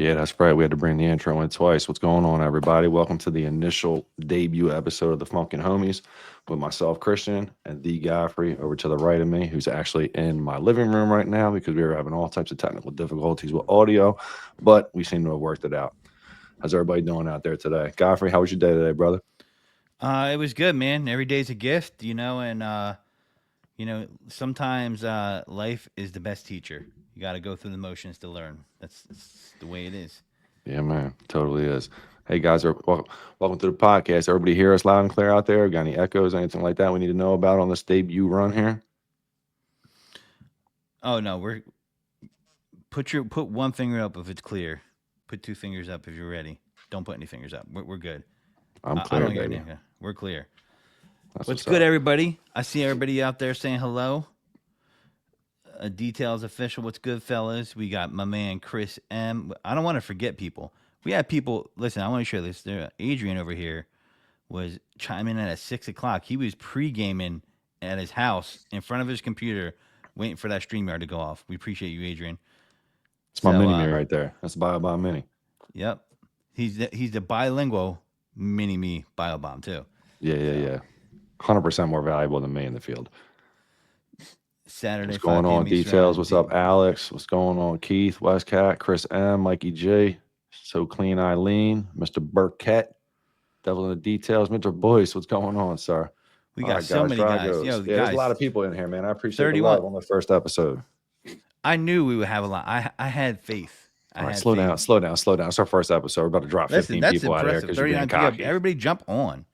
Yeah, that's right. We had to bring the intro in twice. What's going on, everybody? Welcome to the initial debut episode of the Funkin Homies with myself, Christian, and the Godfrey over to the right of me, who's actually in my living room right now because we were having all types of technical difficulties with audio, but we seem to have worked it out. How's everybody doing out there today? Godfrey, how was your day today, brother? It was good, man. Every day's a gift, and sometimes life is the best teacher. You got to go through the motions to learn. That's the way it is. Yeah, man, totally is. Hey, guys, welcome to the podcast. Everybody hear us loud and clear out there? Got any echoes, anything like that we need to know about on this debut run here? Oh no, we're put one finger up if it's clear. Put two fingers up if you're ready. Don't put any fingers up. We're good. I'm I clear, don't hear baby. anything. We're clear. That's What's what's good, up. everybody? I see everybody out there saying hello. Details official. What's good, fellas? We got my man Chris M. I don't want to forget people. We have people. Listen, I want to share this. There, Adrian over here was chiming in at 6 o'clock. He was pre gaming at his house in front of his computer, waiting for that StreamYard to go off. We appreciate you, Adrian. It's my So, mini me right there. That's Bio Mini. yep, he's the bilingual mini me bio bomb too. Yeah, yeah, So yeah. 100% more valuable than me in the field. What's Saturday going 5 p.m. on? Details. Eastern. What's up, Alex? What's going on, Keith, Westcat, Chris M, Mikey J, So Clean Eileen, Mr. Burkett, Devil in the Details, Mr. Boyce. What's going on, sir? We All got right, so guys, many guys. Dragos. Yo, Yeah, there's a lot guys, of people in here, man. I appreciate the 31. love on the first episode. I knew we would have a lot. I had faith. I All right, had slow faith. down, slow down, slow down. It's our first episode. We're about to drop Listen, 15 that's people out of here impressive. because you're being 39. Yeah, cocky. everybody jump on. All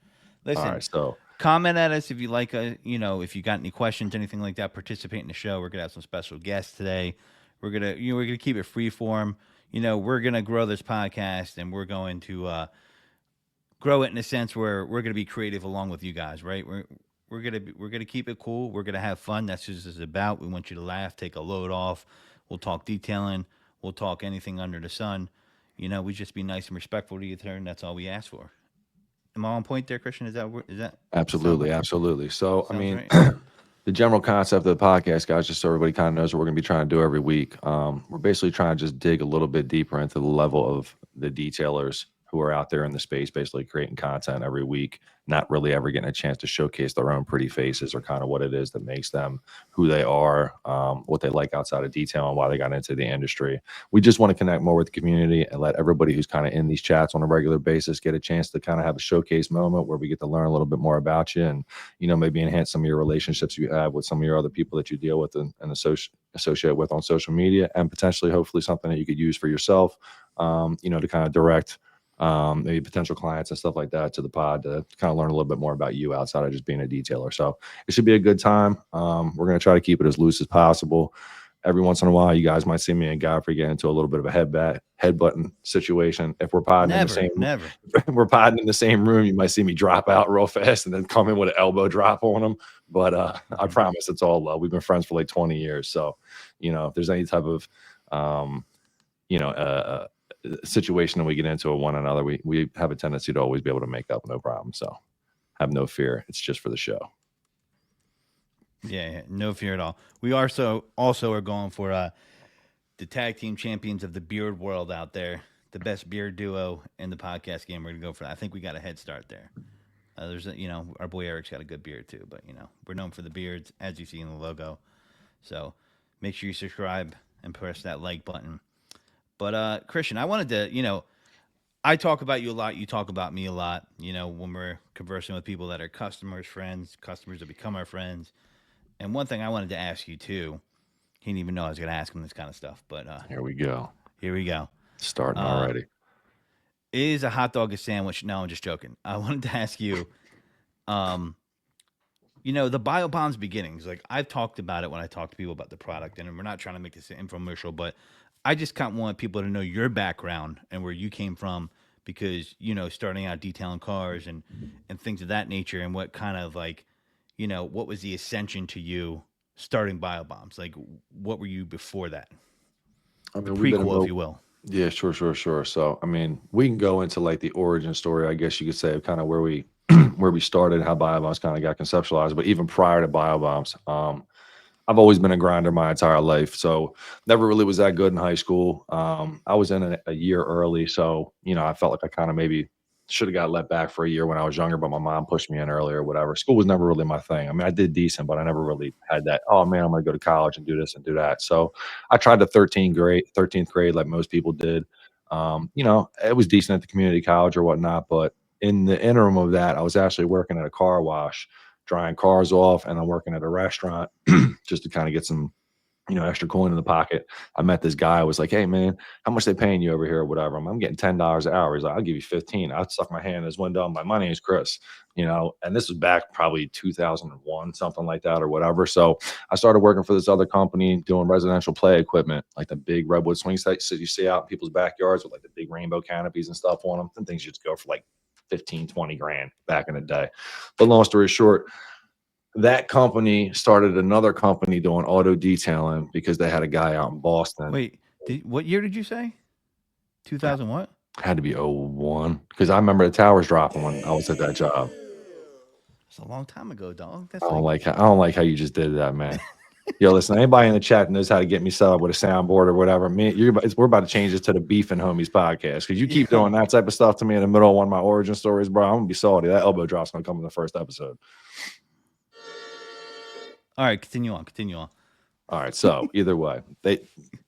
Listen, right, so comment at us if you like, if you got any questions, anything like that. Participate in the show. We're gonna have some special guests today. We're gonna keep it free form. We're gonna grow this podcast, and we're going to grow it in a sense where we're gonna be creative along with you guys. Right? We're gonna keep it cool. We're gonna have fun. That's what this is about. We want you to laugh, take a load off. We'll talk detailing. We'll talk anything under the sun. We just be nice and respectful to each other, and that's all we ask for. Am I on point there, Christian? Is that absolutely, absolutely. So, I sounds mean, right? the general concept of the podcast, guys, just so everybody kind of knows what we're going to be trying to do every week. We're basically trying to just dig a little bit deeper into the level of the detailers who are out there in the space, basically creating content every week, not really ever getting a chance to showcase their own pretty faces or kind of what it is that makes them who they are, what they like outside of detail, and why they got into the industry. We just want to connect more with the community and let everybody who's kind of in these chats on a regular basis get a chance to kind of have a showcase moment where we get to learn a little bit more about you and maybe enhance some of your relationships you have with some of your other people that you deal with and associate with on social media, and potentially, hopefully, something that you could use for yourself, to kind of direct maybe potential clients and stuff like that to the pod to kind of learn a little bit more about you outside of just being a detailer. So it should be a good time. We're going to try to keep it as loose as possible. Every once in a while, you guys might see me and Godfrey get into a little bit of a headbutting situation. If we're podding in the Never, same, never. we're podding in the same room, you might see me drop out real fast and then come in with an elbow drop on them. But I promise it's all love. We've been friends for like 20 years. So, if there's any type of, you know, uh, situation that we get into with one another, we have a tendency to always be able to make up, no problem. So have no fear. It's just for the show. Yeah, no fear at all. We also are going for the tag team champions of the beard world out there, the best beard duo in the podcast game. We're gonna go for that. I think we got a head start there. Our boy Eric's got a good beard too, but we're known for the beards, as you see in the logo. So make sure you subscribe and press that like button. But Christian, I wanted to, I talk about you a lot. You talk about me a lot. When we're conversing with people that are customers, friends, customers that become our friends. And one thing I wanted to ask you too, he didn't even know I was going to ask him this kind of stuff, but Here we go. here we go. Starting Uh, already. is a hot dog a sandwich? No, I'm just joking. I wanted to ask you, um, the BioBomb's beginnings. Like I've talked about it when I talk to people about the product, and we're not trying to make this an infomercial, but I just kind of want people to know your background and where you came from because starting out detailing cars and things of that nature, and what kind of like, what was the ascension to you starting BioBombs? Like, what were you before that? I The mean, we've been in prequel, if real. you will. Yeah, sure, sure, sure. So, I mean, we can go into like the origin story, I guess you could say, of kind of where we where we started, how Biobombs kind of got conceptualized. But even prior to Biobombs, I've always been a grinder my entire life, so never really was that good in high school. I was in a year early, so I felt like I kind of maybe should have got let back for a year when I was younger, but my mom pushed me in early or whatever. School was never really my thing. I mean, I did decent, but I never really had that. Oh man, I'm gonna go to college and do this and do that. So I tried the 13th grade, like most people did. It was decent at the community college or whatnot, but in the interim of that, I was actually working at a car wash, drying cars off, and I'm working at a restaurant just to kind of get some extra coin in the pocket. I met this guy. I was like, "Hey, man, how much they paying you over here or whatever?" I'm getting $10 an hour. He's like, "I'll give you 15." I stuck my hand in his window. I'm like, "My name's Chris," and this was back probably 2001, something like that or whatever. So I started working for this other company doing residential play equipment, like the big redwood swing sets that you see out in people's backyards with like the big rainbow canopies and stuff on them. And things used to go for like 15, 20 grand back in the day. But long story short, that company started another company doing auto detailing because they had a guy out in Boston. Wait, what year did you say? 2000 what? Had to be '01 because I remember the towers dropping when I was at that job. It's a long time ago, dog. I That's don't like like how, I don't like how you just did that, man. Yo, listen, anybody in the chat that knows how to get me set up with a soundboard or whatever, we're about to change this to the Beef and Homies podcast because you keep yo. doing that type of stuff to me in the middle of one of my origin stories, bro. I'm gonna be salty. That elbow drop's gonna come in the first episode. All right, continue on. Continue on. All right. So either way,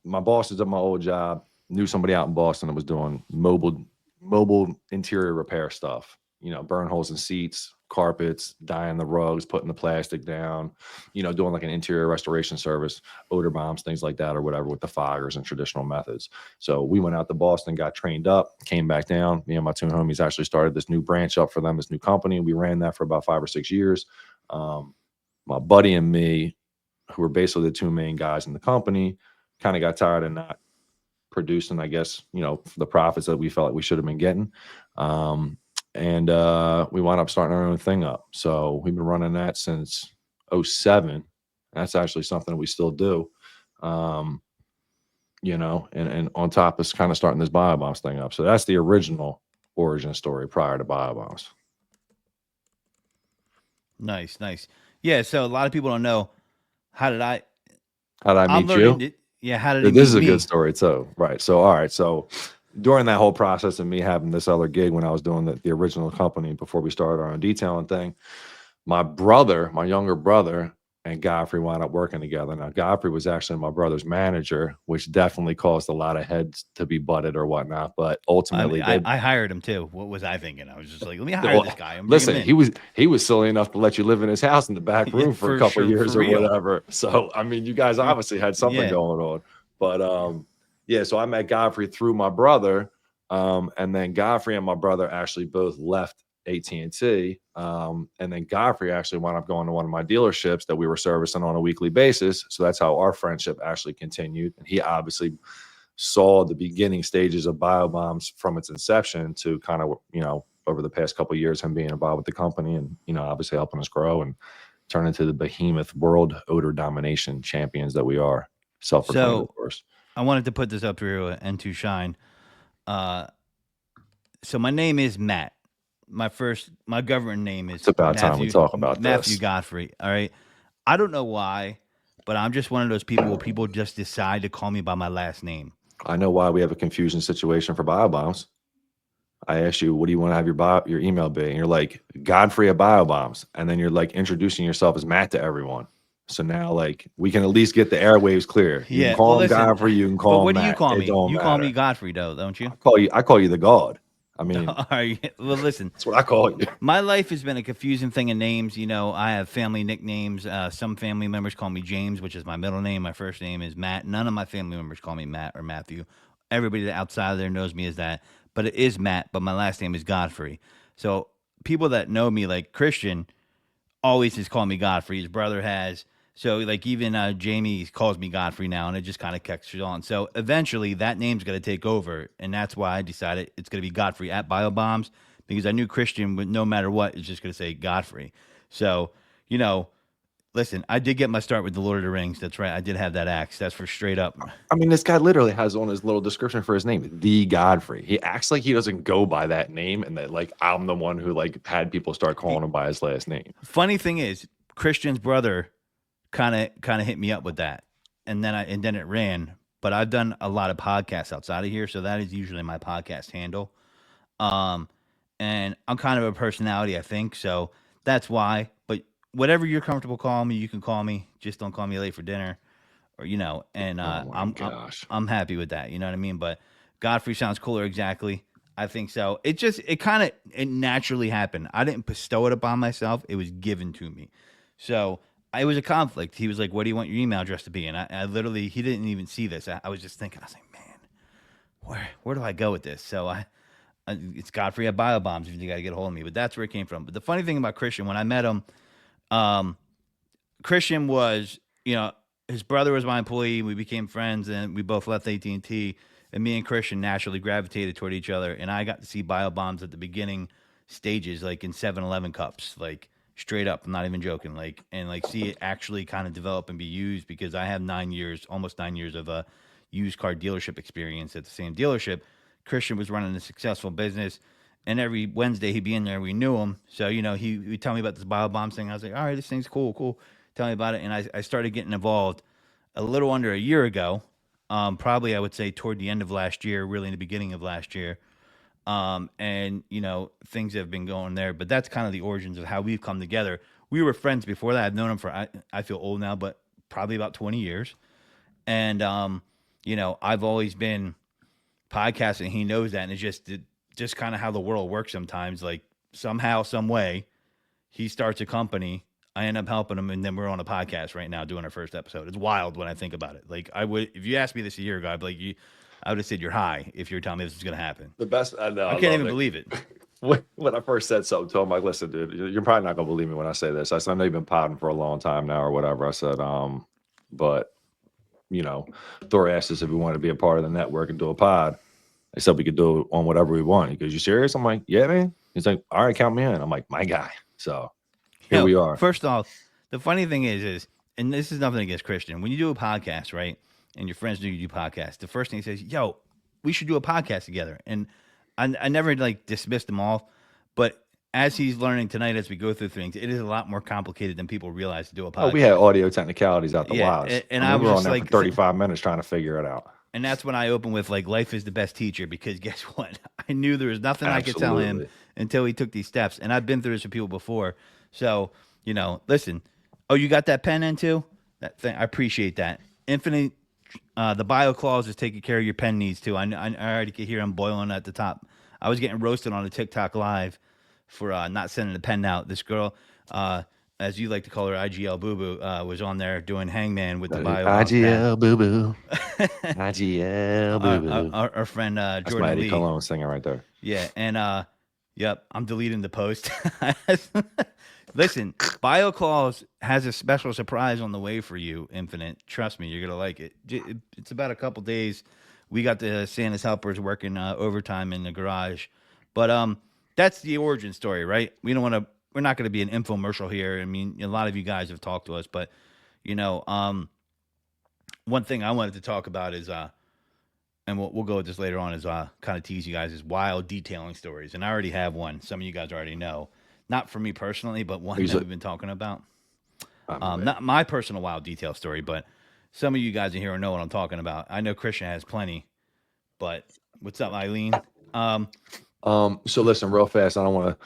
my bosses at my old job knew somebody out in Boston that was doing mobile interior repair stuff. Burn holes in seats, carpets, dyeing the rugs, putting the plastic down. Doing like an interior restoration service, odor bombs, things like that, or whatever with the foggers and traditional methods. So we went out to Boston, got trained up, came back down. Me and my two homies actually started this new branch up for them, this new company. We ran that for about 5 or 6 years. My buddy and me, who were basically the two main guys in the company, kind of got tired of not producing, I guess, the profits that we felt like we should have been getting. And we wound up starting our own thing up. So we've been running that since '07. That's actually something we still do. And on top of kind of starting this BioBombs thing up. So that's the original origin story prior to BioBombs. Nice, nice. Yeah, so a lot of people don't know how did I I'm meet learning you? it. Yeah, how did he This meet is a good me? story too. Right. So, all right. So during that whole process of me having this other gig when I was doing the original company before we started our own detailing thing, my younger brother, and Godfrey wound up working together. Now, Godfrey was actually my brother's manager, which definitely caused a lot of heads to be butted or whatnot. But I ultimately, mean, I hired him too. What was I thinking? I was just like, let me hire well, this guy and bring him listen, in. he was silly enough to let you live in his house in the back Yeah, room for a for couple of sure, for years or real. whatever. So, I mean, you guys obviously had something Yeah. going on. But yeah, so I met Godfrey through my brother. And then Godfrey and my brother actually both left AT&T. And then Godfrey actually wound up going to one of my dealerships that we were servicing on a weekly basis. So that's how our friendship actually continued. And he obviously saw the beginning stages of BioBombs from its inception to kind of, over the past couple of years, him being involved with the company and, obviously helping us grow and turn into the behemoth world odor domination champions that we are, self-proclaimed, of So course. I wanted to put this up through and to shine. So my name is Matt. My government name It's is about time we talk about Matthew this. Godfrey. All right. I don't know why, but I'm just one of those people where people just decide to call me by my last name. I know why we have a confusion situation for BioBombs. I asked you, what do you want to have your email be? And you're like, Godfrey at BioBombs. And then you're like introducing yourself as Matt to everyone. So now, like, we can at least get the airwaves clear. You can Yeah. Well, call him listen, Godfrey, you can but call him what do you Matt. call It me? don't You call me matter. Godfrey, though, don't you? I call you the God. I mean, All right. Well, listen. that's what I call you. My life has been a confusing thing of names. I have family nicknames. Some family members call me James, which is my middle name. My first name is Matt. None of my family members call me Matt or Matthew. Everybody that outside of there knows me as that. But it is Matt, but my last name is Godfrey. So people that know me, like Christian, always has called me Godfrey. His brother has. So like even Jamie calls me Godfrey now, and it just kind of catches on. So eventually that name's going to take over, and that's why I decided it's going to be Godfrey at BioBombs because I knew Christian would no matter what is just going to say Godfrey. So listen, I did get my start with the Lord of the Rings. That's right, I did have that axe. That's for straight up. I mean, this guy literally has on his little description for his name, the Godfrey. He acts like he doesn't go by that name and that, like, I'm the one who, like, had people start calling him by his last name. Funny thing is, Christian's brother kind of hit me up with that, and then it ran. But I've done a lot of podcasts outside of here, so that is usually my podcast handle. Um, and I'm kind of a personality, I think, so that's why. But whatever you're comfortable calling me, you can call me. Just don't call me late for dinner, or and Oh my gosh. I'm happy with that. You know what I mean? But Godfrey sounds cooler. Exactly. I think so. It kind of it naturally happened. I didn't bestow it upon myself. It was given to me. So it was a conflict. He was like, "What do you want your email address to be?" And I literally, he didn't even see this. I was just thinking. I was like, "Man, where do I go with this?" So it's Godfrey at Biobombs if you got to get a hold of me. But that's where it came from. But the funny thing about Christian, when I met him, um, Christian was, his brother was my employee. We became friends, and we both left AT&T. And me and Christian naturally gravitated toward each other. And I got to see Biobombs at the beginning stages, like in 7-Eleven cups, like straight up. I'm not even joking. Like see it actually kind of develop and be used, because I have 9 years, almost 9 years of a used car dealership experience at the same dealership. Christian was running a successful business, and every Wednesday he'd be in there. We knew him, so he'd tell me about this Biobombs thing. I was like, all right, this thing's cool. Tell me about it, and I started getting involved a little under a year ago. Probably I would say toward the end of last year, really in the beginning of last year. And things have been going there, but that's kind of the origins of how we've come together. We were friends before that. I've known him for I feel old now, but probably about 20 years. And I've always been podcasting. He knows that, and it's just kind of how the world works sometimes. Like somehow, some way, he starts a company. I end up helping him, and then we're on a podcast right now doing our first episode. It's wild when I think about it. Like I would, if you asked me this a year ago, I'd be like, I would have said you're high if you're telling me this is going to happen. The best, I know, I I can't love even it. believe it. When I first said something to him, like, listen, dude, you're probably not gonna believe me when I say this. I said, I know you've been podding for a long time now, or whatever. I said, but Thor asked us if we wanted to be a part of the network and do a pod. I said we could do it on whatever we want. He goes, "You serious?" I'm like, "Yeah, man." He's like, "All right, count me in." I'm like, "My guy." So here we are. First off, the funny thing is, and this is nothing against Christian. When you do a podcast, right, and your friends do podcasts, the first thing he says, "Yo, we should do a podcast together." And I never like dismissed them all, but as he's learning tonight, as we go through things, it is a lot more complicated than people realize to do a podcast. Oh, we had audio technicalities out the Yeah, wazoo. and I mean, I we was were on just there like, for 35 minutes trying to figure it out. and that's when I opened with like, life is the best teacher, because guess what? I knew there was nothing I could tell him Absolutely. until he took these steps. And I've been through this with people before. So, listen, oh, you got that pen in too? That thing, I appreciate that. Infinite, the bio clause is taking care of your pen needs too. I already could hear him boiling at the top. I was getting roasted on a TikTok live for not sending the pen out. This girl, as you like to call her, IGL Boo Boo, was on there doing Hangman with the bio box pen. IGL Boo Boo. IGL Boo Boo. Our friend That's Jordan my Eddie Lee. Cologne singing right there. Yeah, and yep, I'm deleting the post. Listen, BioClaws has a special surprise on the way for you, Infinite. Trust me, you're gonna like it. It's about a couple days. We got the Santa's helpers working overtime in the garage, but that's the origin story, right? We don't want to. We're not going to be an infomercial here. I mean, a lot of you guys have talked to us, but one thing I wanted to talk about is and we'll go with this later on, is kind of tease you guys, is wild detailing stories. And I already have one. Some of you guys already know. Not for me personally, but one that we've been talking about. Not my personal wild detail story, but some of you guys in here know what I'm talking about. I know Christian has plenty, but what's up, Eileen? So listen, real fast. I don't want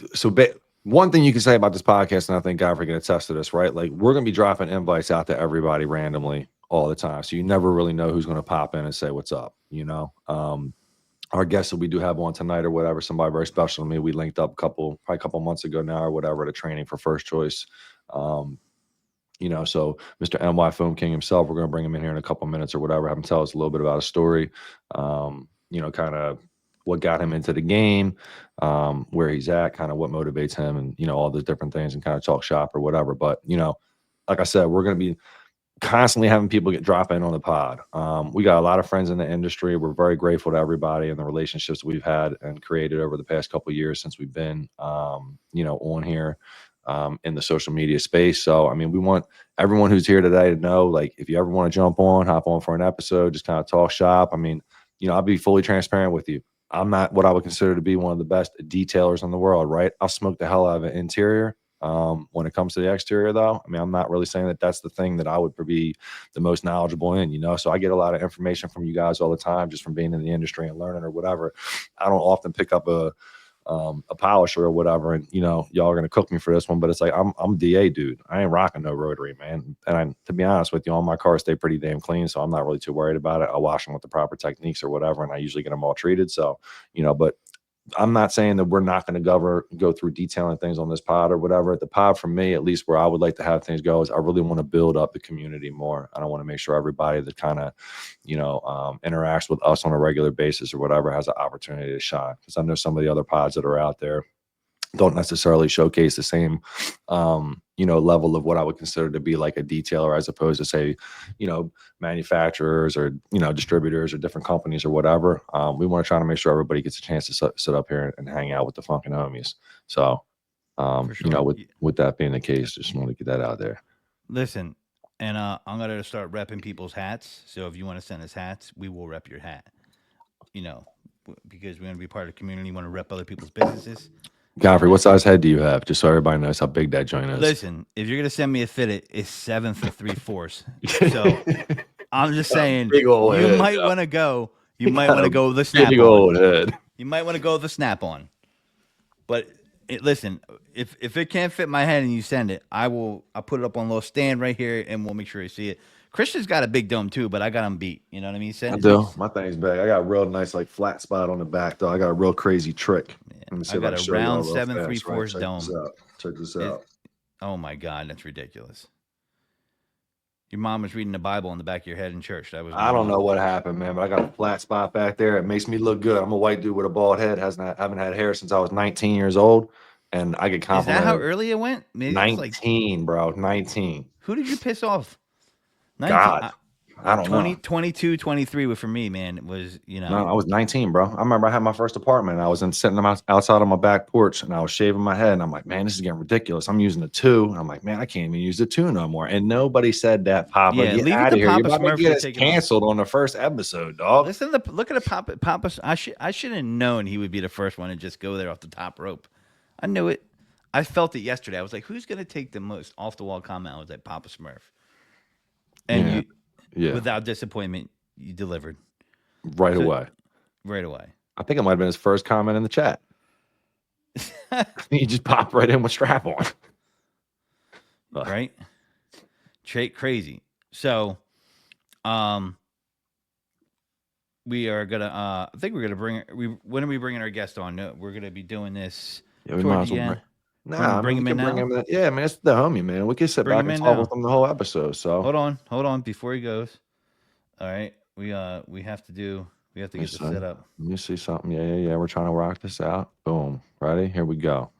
to. One thing you can say about this podcast, and I think Godfrey can attest to this, right? Like, we're going to be dropping invites out to everybody randomly all the time, so you never really know who's going to pop in and say what's up. Our guests that we do have on tonight or whatever, somebody very special to me. We linked up probably a couple months ago now or whatever, to training for First Choice. So Mr. NY Funkin himself, we're going to bring him in here in a couple minutes or whatever, have him tell us a little bit about a story, kind of what got him into the game, where he's at, kind of what motivates him, and, all those different things, and kind of talk shop or whatever. But, like I said, we're going to be constantly having people drop in on the pod. We got a lot of friends in the industry. We're very grateful to everybody and the relationships we've had and created over the past couple of years since we've been, on here in the social media space. So, I mean, we want everyone who's here today to know, like, if you ever want to jump on, hop on for an episode, just kind of talk shop. I mean, I'll be fully transparent with you. I'm not what I would consider to be one of the best detailers in the world, right? I'll smoke the hell out of an interior. When it comes to the exterior, though, I mean, I'm not really saying that that's the thing that I would be the most knowledgeable in, So I get a lot of information from you guys all the time, just from being in the industry and learning or whatever. I don't often pick up a polisher or whatever, and y'all are gonna cook me for this one, but it's like I'm DA dude. I ain't rocking no rotary, man. And to be honest with you, all my cars stay pretty damn clean, so I'm not really too worried about it. I wash them with the proper techniques or whatever, and I usually get them all treated. So, but I'm not saying that we're not going to go through detailing things on this pod or whatever. The pod, for me, at least, where I would like to have things go is I really want to build up the community more. I don't want to make sure everybody that kind of, interacts with us on a regular basis or whatever has an opportunity to shine. Because I know some of the other pods that are out there don't necessarily showcase the same, level of what I would consider to be like a detailer, as opposed to, say, manufacturers or distributors or different companies or whatever. We want to try to make sure everybody gets a chance to sit up here and hang out with the Funkin' homies. So, For sure. with that being the case, just want to get that out there. Listen, and I'm gonna start repping people's hats. So if you want to send us hats, we will rep your hat. You know, because we want to be part of the community. Want to rep other people's businesses. Godfrey, what size head do you have? Just so everybody knows how big that joint is. Listen, if you're gonna send me a fitted, it's 7 to 3/4. So I'm just saying, big old you head, might want to go. You might want to go with the snap big on. old head. You might want to go with the snap on. But listen, if it can't fit my head and you send it, I'll put it up on a little stand right here, and we'll make sure you see it. Christian's got a big dome too, but I got him beat. You know what I mean? I do. My thing's big. I got a real nice, like, flat spot on the back, though. I got a real crazy trick. Yeah, I got a round 7 3/4 dome. Check this out. Oh my God, that's ridiculous. Your mom was reading the Bible on the back of your head in church. That was. I don't know what happened, man, but I got a flat spot back there. It makes me look good. I'm a white dude with a bald head. Haven't had hair since I was 19 years old, and I get complimented. Is that how early it went? Maybe 19, bro. 19. Who did you piss off? 19. God. I don't 20, know. 22, 23 for me, man. It was, No, I was 19, bro. I remember I had my first apartment. I was sitting outside on my back porch, and I was shaving my head. And I'm like, man, this is getting ridiculous. I'm using a 2. And I'm like, man, I can't even use the 2 no more. And nobody said that, Papa. Yeah, get out of here. You're about to get us canceled on the first episode, dog. Listen, look at the Papa. I should have known he would be the first one to just go there off the top rope. I knew it. I felt it yesterday. I was like, who's going to take the most off the wall comment? I was like, Papa Smurf. And without disappointment, you delivered. Right away. Right away. I think it might have been his first comment in the chat. He just popped right in with strap on. Right? Crazy. So, we are gonna. I think we're gonna bring. When are we bringing our guest on? No, we're gonna be doing this. Yeah, we might as well. Bring him in now. Yeah, man, it's the homie, man. We can sit back and talk with him the whole episode. So hold on, before he goes. All right, we have to get this set up. Let me see something. Yeah. We're trying to rock this out. Boom. Ready? Here we go.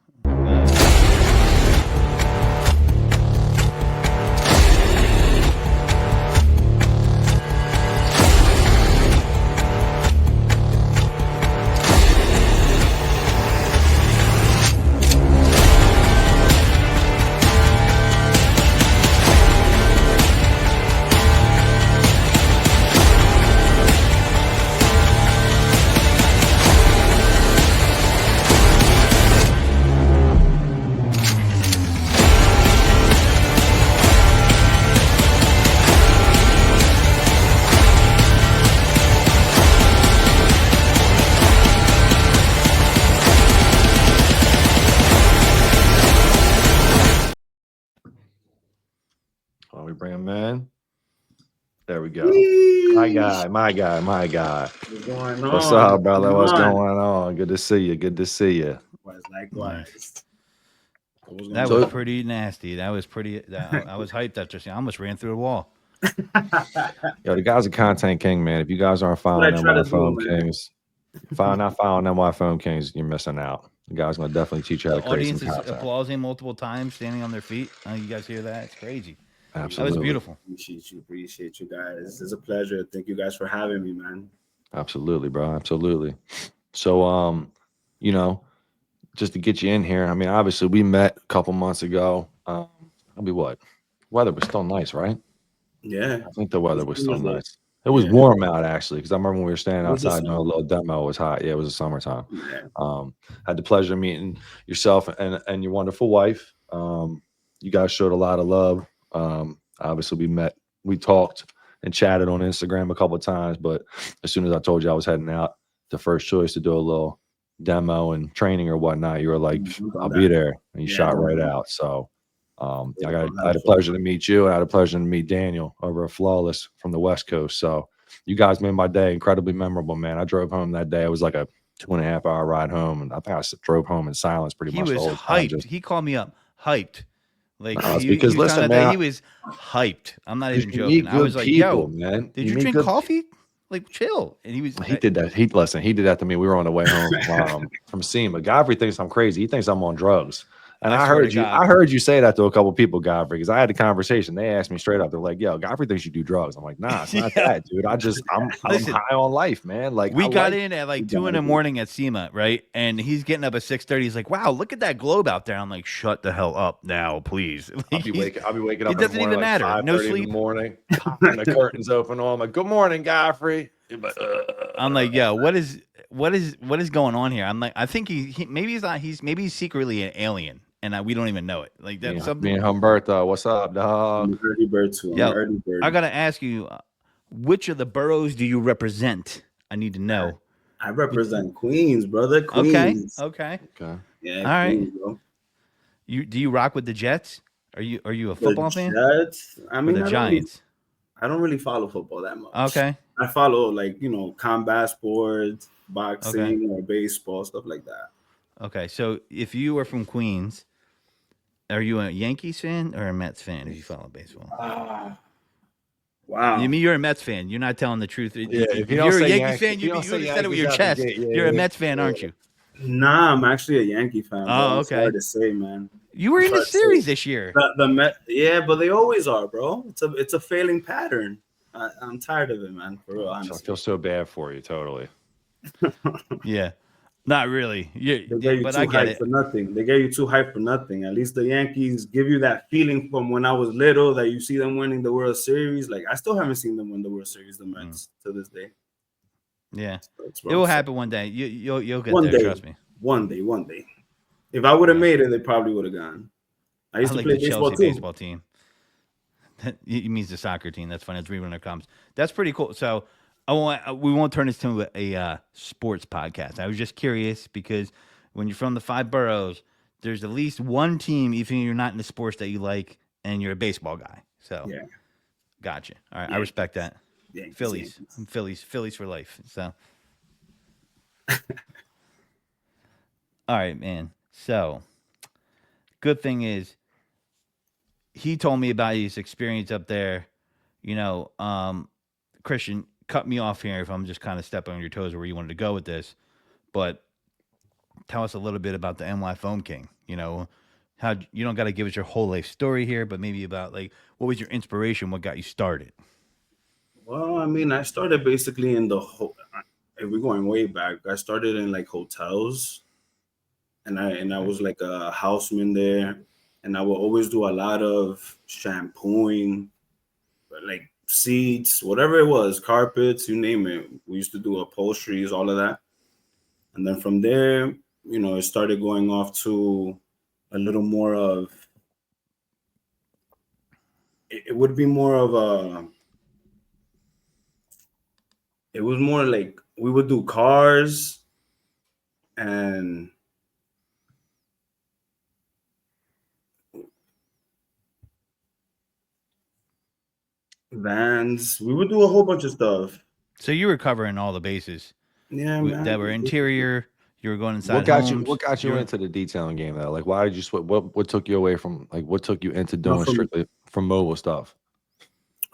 We bring him in. There we go. Whee! My guy. What's going on? What's up, brother? What's going on? Good to see you. Likewise. That was pretty nasty. That was pretty. I was hyped after seeing. I almost ran through the wall. Yo, the guy's a content king, man. If you guys aren't following them iPhone Kings, not following them iPhone Kings, you're missing out. The guy's gonna definitely teach you how to create some content. The audience is applauding multiple times, standing on their feet. You guys hear that? It's crazy. Absolutely. That was beautiful. Appreciate you guys. It's a pleasure. Thank you guys for having me, man. Absolutely, bro. Absolutely. So, just to get you in here, I mean, obviously we met a couple months ago. Weather was still nice, right? Yeah. I think the weather was still nice. It was warm out, actually, because I remember when we were standing outside doing a little demo. It was hot. Yeah, it was the summertime. Yeah. Had the pleasure of meeting yourself and your wonderful wife. You guys showed a lot of love. Obviously, we talked and chatted on Instagram a couple of times, but as soon as I told you I was heading out to First Choice to do a little demo and training or whatnot, you were like, I'll be there. And you shot right out. So I had a pleasure to meet you. I had a pleasure to meet Daniel over at Flawless from the West Coast. So you guys made my day incredibly memorable, man. I drove home that day. It was like a 2.5-hour ride home. And I think I drove home in silence pretty much the whole time. He called me up, hyped. Like because he was listen, talking about man, that. He was hyped. I'm not even you joking. meet I was good like, people, "Yo, man. did you drink coffee? Like, chill." And he was. He did that. He did that to me. We were on the way home from SEMA. Godfrey thinks I'm crazy. He thinks I'm on drugs. And I heard you say that to a couple people, Godfrey, because I had a conversation. They asked me straight up. They're like, "Yo, Godfrey thinks you do drugs." I'm like, "Nah, it's not that, dude. I'm high on life, man." Like we got in at like 2 a.m. at SEMA, right? And he's getting up at 6:30. He's like, "Wow, look at that globe out there." I'm like, "Shut the hell up now, please." Like, I'll be waking up. It doesn't even matter. Like No sleep. in the morning, popping the curtains open. I'm like, "Good morning, Godfrey." I'm like, "Yo, what is going on here?" I'm like, I think he maybe he's not. Maybe he's secretly an alien. And we don't even know it. Like that. Me and Humberto, what's up, dog? I'm an early bird too. I'm an early bird. I gotta ask you, which of the boroughs do you represent? I need to know. I represent Queens, brother. Queens. Okay. Yeah. All Queens, right. bro. Do you rock with the Jets? Are you a football fan? Jets. I mean, or the Giants. I don't really follow football that much. Okay. I follow combat sports, boxing, or baseball, stuff like that. Okay, so if you were from Queens, are you a Yankees fan or a Mets fan if you follow baseball? Wow. You mean you're a Mets fan? You're not telling the truth. Yeah, if you're a Yankees fan, you would have said it with your chest. You're a Mets fan, aren't you? Nah, I'm actually a Yankee fan. Oh, okay. It's hard to say, man. You were in the series this year. The Met, yeah, but they always are, bro. It's a failing pattern. I'm tired of it, man. For real, honestly. I feel so bad for you, totally. Yeah. Not really. But I get it. For nothing. They get you too hyped for nothing. At least the Yankees give you that feeling from when I was little that you see them winning the World Series. Like I still haven't seen them win the World Series, the Mets, to this day. Yeah, it will happen one day. You'll get one there. Day, trust me. One day. If I would have made it, they probably would have gone. I used to play the baseball Chelsea too. Baseball team. It means the soccer team. That's funny. It's reading their comps. That's pretty cool. So we won't turn this into a sports podcast. I was just curious because when you're from the 5 boroughs, there's at least one team, even if you're not in the sports that you like, and you're a baseball guy. So yeah, gotcha. All right, I respect that. Yankees, Phillies. I'm Phillies for life. So all right, man. So good thing is he told me about his experience up there. Christian, cut me off here if I'm just kind of stepping on your toes where you wanted to go with this. But tell us a little bit about the NY Foam King. How you don't got to give us your whole life story here, but maybe about like what was your inspiration, what got you started? Well, I mean, I started basically in the whole. If we're going way back, I started in like hotels, and I was like a houseman there, and I would always do a lot of shampooing, like seats, whatever it was, carpets, you name it. We used to do upholsteries, all of that. And then from there, it started going off to a little more of, it would be more of it was more like we would do cars and vans. We would do a whole bunch of stuff. So you were covering all the bases. Yeah, man. That were interior. You were going inside. What got you into the detailing game though? Like, why did you switch? What took you away from what took you into doing strictly from mobile stuff?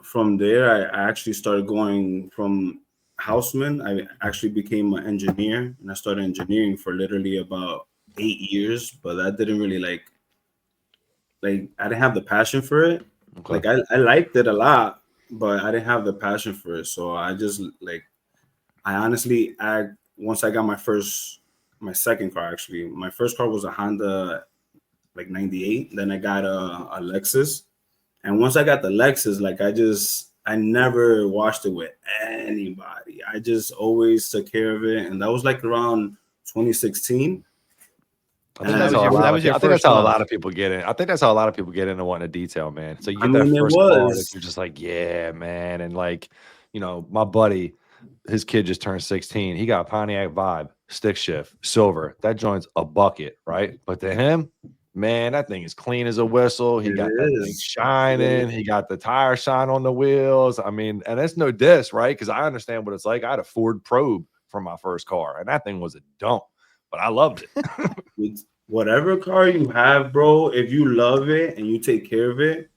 From there, I actually started going from houseman. I actually became an engineer, and I started engineering for literally about 8 years. But that didn't really like I didn't have the passion for it. Okay. Like I liked it a lot, but I didn't have the passion for it. So I just I honestly, once I got my second car, actually, my first car was a Honda 98. Then I got a Lexus. And once I got the Lexus, I never washed it with anybody. I just always took care of it. And that was around 2016. I And think I that's was how a your- lot that of was your people, I think that's first how a love. lot of people get in. I think that's how a lot of people get into wanting a detail, man. So you I get that mean, it first car that was. you're just like, yeah, man. And like, you know, my buddy, his kid just turned 16. He got a Pontiac Vibe, stick shift, silver. That joint's a bucket, right? But to him, man, that thing is clean as a whistle. He It got that thing is. shining. He got the tire shine on the wheels. I mean, and it's no diss, right? Because I understand what it's like. I had a Ford Probe for my first car, and that thing was a dump, but I loved it. It's whatever car you have, bro. If you love it and you take care of it,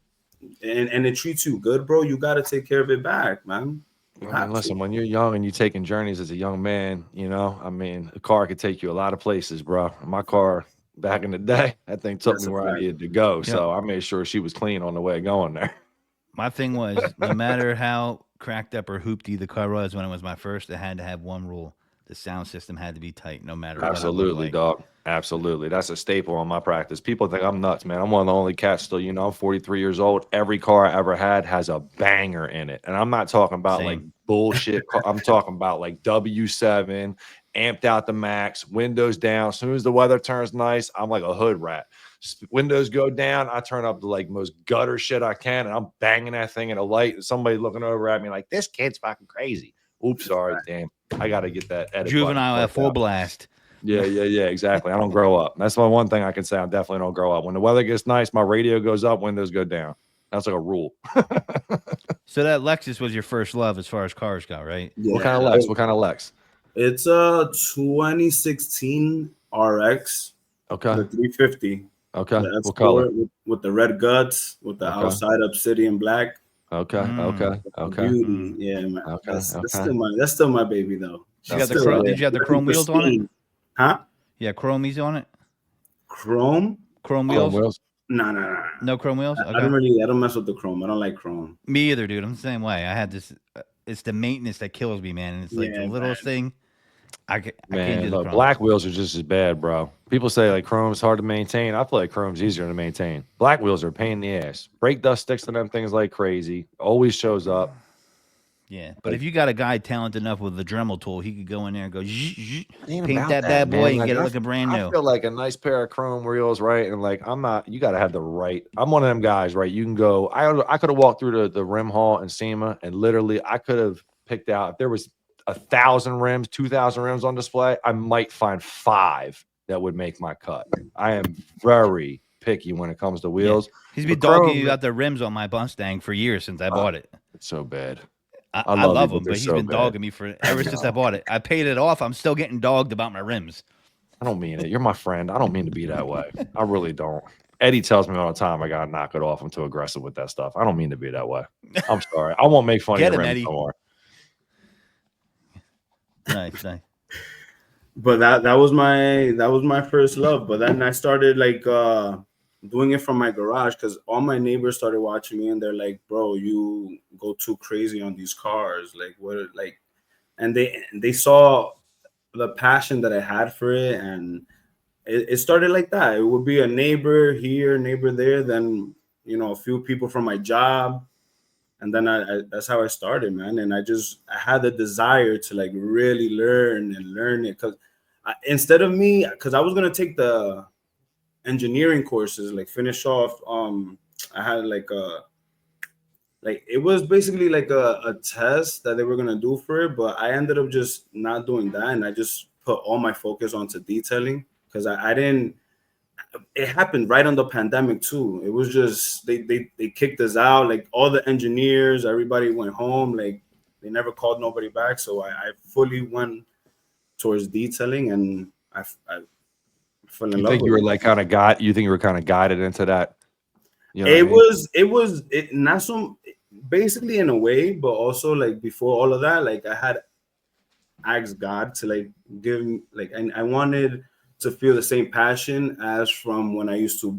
and it treats you good, bro, you gotta take care of it back, man. You I mean, have to. listen, when you're young and you're taking journeys as a young man, you know, I mean, a car could take you a lot of places, bro. My car back in the day, that thing took That's me a where I fact. needed to go. Yep. So I made sure she was clean on the way going there. My thing was, no matter how cracked up or hoopty the car was when it was my first, it had to have one rule: the sound system had to be tight, no matter what it looked Absolutely, like. dog. Absolutely. That's a staple on my practice. People think I'm nuts, man. I'm one of the only cats still, you know, I'm 43 years old. Every car I ever had has a banger in it. And I'm not talking about like Same. bullshit. I'm talking about like W7, amped out the max, windows down. As soon as the weather turns nice, I'm like a hood rat. Windows go down, I turn up the like most gutter shit I can, and I'm banging that thing in a light. And somebody looking over at me like, this kid's fucking crazy. Oops, sorry, damn. I got to get that edit button Juvenile at worked full out. blast. Yeah, exactly. I don't grow up. That's my one thing I can say. I definitely don't grow up. When the weather gets nice, my radio goes up, windows go down. That's like a rule. So that Lexus was your first love as far as cars go, right? What kind Yeah, of Lex? What kind of Lex? it's a 2016 RX, Okay. the 350, Okay. the F What color? Sport with the red guts, with the Okay. outside obsidian black. Okay. Mm. Okay. Okay. Beauty, yeah, man. Okay. That's Okay. still my baby though. Did you She's got the That's what's still chrome? up. there, Did you have the looking chrome wheels on it? pristine. Huh? Yeah, chromies on it. Chrome? Chrome Chrome wheels? wheels. No. No chrome wheels. I don't Okay. really, I don't mess with the chrome. I don't like chrome. Me either, dude. I'm the same way. I had this. It's the maintenance that kills me, man. And it's like the Yeah, littlest man. thing. I can't do Man, the look, chrome. black wheels are just as bad, bro. People say like chrome's hard to maintain. I feel like chrome's easier to maintain. Black wheels are a pain in the ass. Brake dust sticks to them things like crazy. Always shows up. Yeah, but Like, if you got a guy talented enough with a Dremel tool, he could go in there and go it ain't paint about that bad boy man. and Like, get it looking brand I new. feel like a nice pair of chrome wheels, right? And like, I'm not. You got to have the right. I'm one of them guys, right? You can go. I could have walked through the rim hall in SEMA, and literally, I could have picked out if there was 1,000 rims, 2,000 rims on display. I might find 5 that would make my cut. I am very picky when it comes to Yeah, wheels. he's been But dogging chrome, you out the rims on my Mustang for years since I bought it. it's so bad. I, I I love you, love but him, they're but he's so been bad. dogging me for ever since I bought it. I paid it off. I'm still getting dogged about my rims. I don't mean it. You're my friend. I don't mean to be that way. I really don't. Eddie tells me all the time I gotta knock it off. I'm too aggressive with that stuff. I don't mean to be that way. I'm sorry. I won't make fun Get of your him, rims Eddie. no more. Nice. But that was my first love. But then I started like doing it from my garage because all my neighbors started watching me and they're like, bro, you go too crazy on these cars. Like what like and they saw the passion that I had for it, and it started like that. It would be a neighbor here, neighbor there, then a few people from my job, and then I that's how I started, man. And I had the desire to like really learn it because instead of me, because I was gonna take the engineering courses, like finish off. I had like it was basically like a test that they were gonna do for it, but I ended up just not doing that, and I just put all my focus onto detailing because I didn't. It happened right on the pandemic too. It was just they kicked us out. Like all the engineers, everybody went home. Like they never called nobody back. So I fully went towards detailing, and I fell in You love think you with were it. like kind of you think you were kind of guided into that? You know what I It mean? was not so basically in a way, but also like before all of that, like I had asked God to like give me like and I wanted to feel the same passion as from when I used to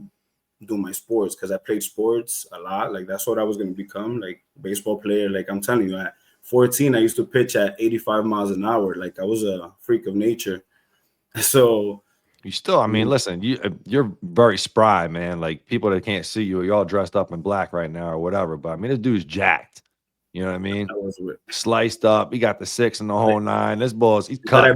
do my sports because I played sports a lot. Like that's what I was gonna become, like baseball player. Like I'm telling you, at 14, I used to pitch at 85 miles an hour. Like I was a freak of nature. So You still, I mean, listen, you're very spry, man. Like people that can't see you, you're all dressed up in black right now or whatever. But I mean, this dude's jacked. You know what I mean? That was weird. Sliced up. He got the 6 and the whole 9. This boy's he's But cut. I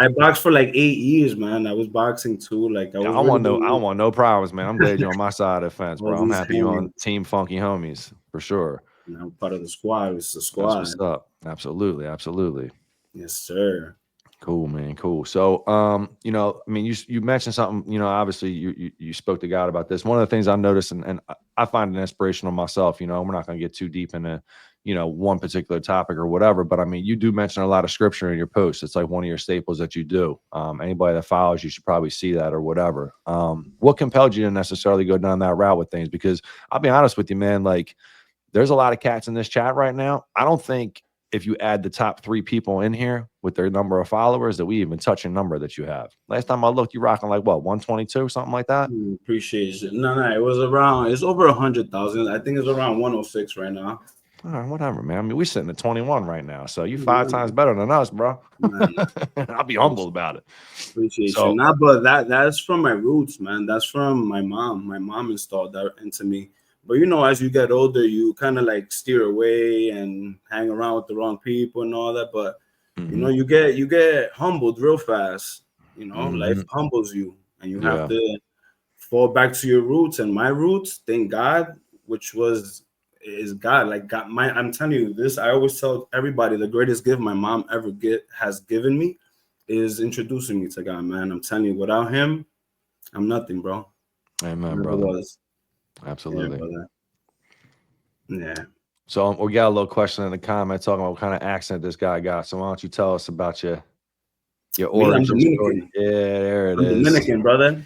boxed for like 8 years, man. I was boxing too. Like I Yeah, was I really don't want no problems, man. I'm glad you're on my side of the fence, all bro. I'm these happy you're on hands. Team Funky Homies for sure. And I'm part of the squad. It's the That's squad. what's up. Absolutely, absolutely. Yes, sir. Cool, man. Cool. So, you know, I mean, you mentioned something. You know, obviously, you spoke to God about this. One of the things I noticed, and I find it inspirational myself. You know, we're not going to get too deep into, you know, one particular topic or whatever. But I mean, you do mention a lot of scripture in your posts. It's like one of your staples that you do. Anybody that follows you should probably see that or whatever. What compelled you to necessarily go down that route with things? Because I'll be honest with you, man. Like, there's a lot of cats in this chat right now. I don't think if you add the top 3 people in here with their number of followers that we even touch a number that you have. Last time I looked, you rocking like what, 122, something like that? Appreciate it. No, it was around. It's over 100,000. I think it's around 106 right now. All right, whatever, man. I mean, we're sitting at 21 right now, so you 5 times better than us, bro. I'll be humble about it. Appreciate you. Nah, but that's from my roots, man. That's from my mom. My mom installed that into me. But you know, as you get older, you kind of like steer away and hang around with the wrong people and all that. But you know, you get humbled real fast. You know, life humbles you, and you have to fall back to your roots. And my roots, thank God, which is God. Like God, I'm telling you this. I always tell everybody the greatest gift my mom ever has given me is introducing me to God, man. I'm telling you, without him, I'm nothing, bro. Amen, brother. Was. Absolutely. Yeah. So we got a little question in the comment talking about what kind of accent this guy got. So why don't you tell us about your origin story? Yeah, there it is. Dominican, brother.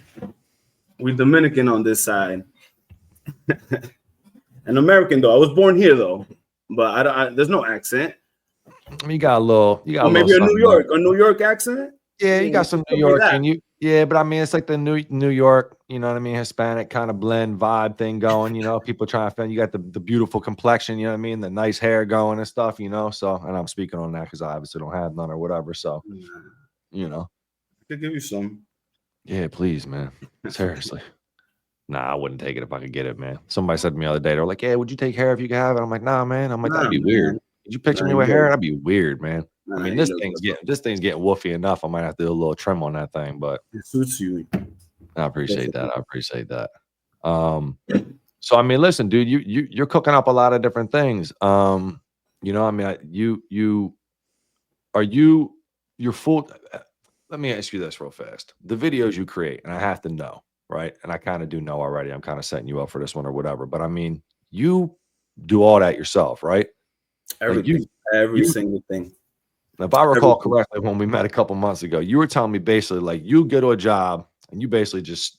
We're Dominican on this side. An American though. I was born here though, but there's no accent. You got a little. Maybe a New York accent. Yeah, you got some New York in you. Yeah, but I mean, it's like the New York, you know what I mean, Hispanic kind of blend vibe thing going. You know, people trying to find. You got the beautiful complexion. You know what I mean, the nice hair going and stuff. You know, so and I'm speaking on that because I obviously don't have none or whatever. So, you know, I could give you some. Yeah, please, man. Seriously. Nah, I wouldn't take it if I could get it, man. Somebody said to me the other day, they're like, "Yeah, would you take hair if you could have it?" I'm like, "Nah, man." I'm like, "That'd be weird." Did you picture me with hair? That'd be weird, man. I mean, this thing's getting woofy enough. I might have to do a little trim on that thing, but it suits you. I appreciate that. So I mean, listen, dude, you're cooking up a lot of different things. You know, I mean, you're full. Let me ask you this real fast. The videos you create, and I have to know, right? And I kind of do know already. I'm kind of setting you up for this one or whatever. But I mean, you do all that yourself, right? Everything, every single thing. Now, if I recall correctly, when we met a couple months ago, you were telling me basically like you go to a job and you basically just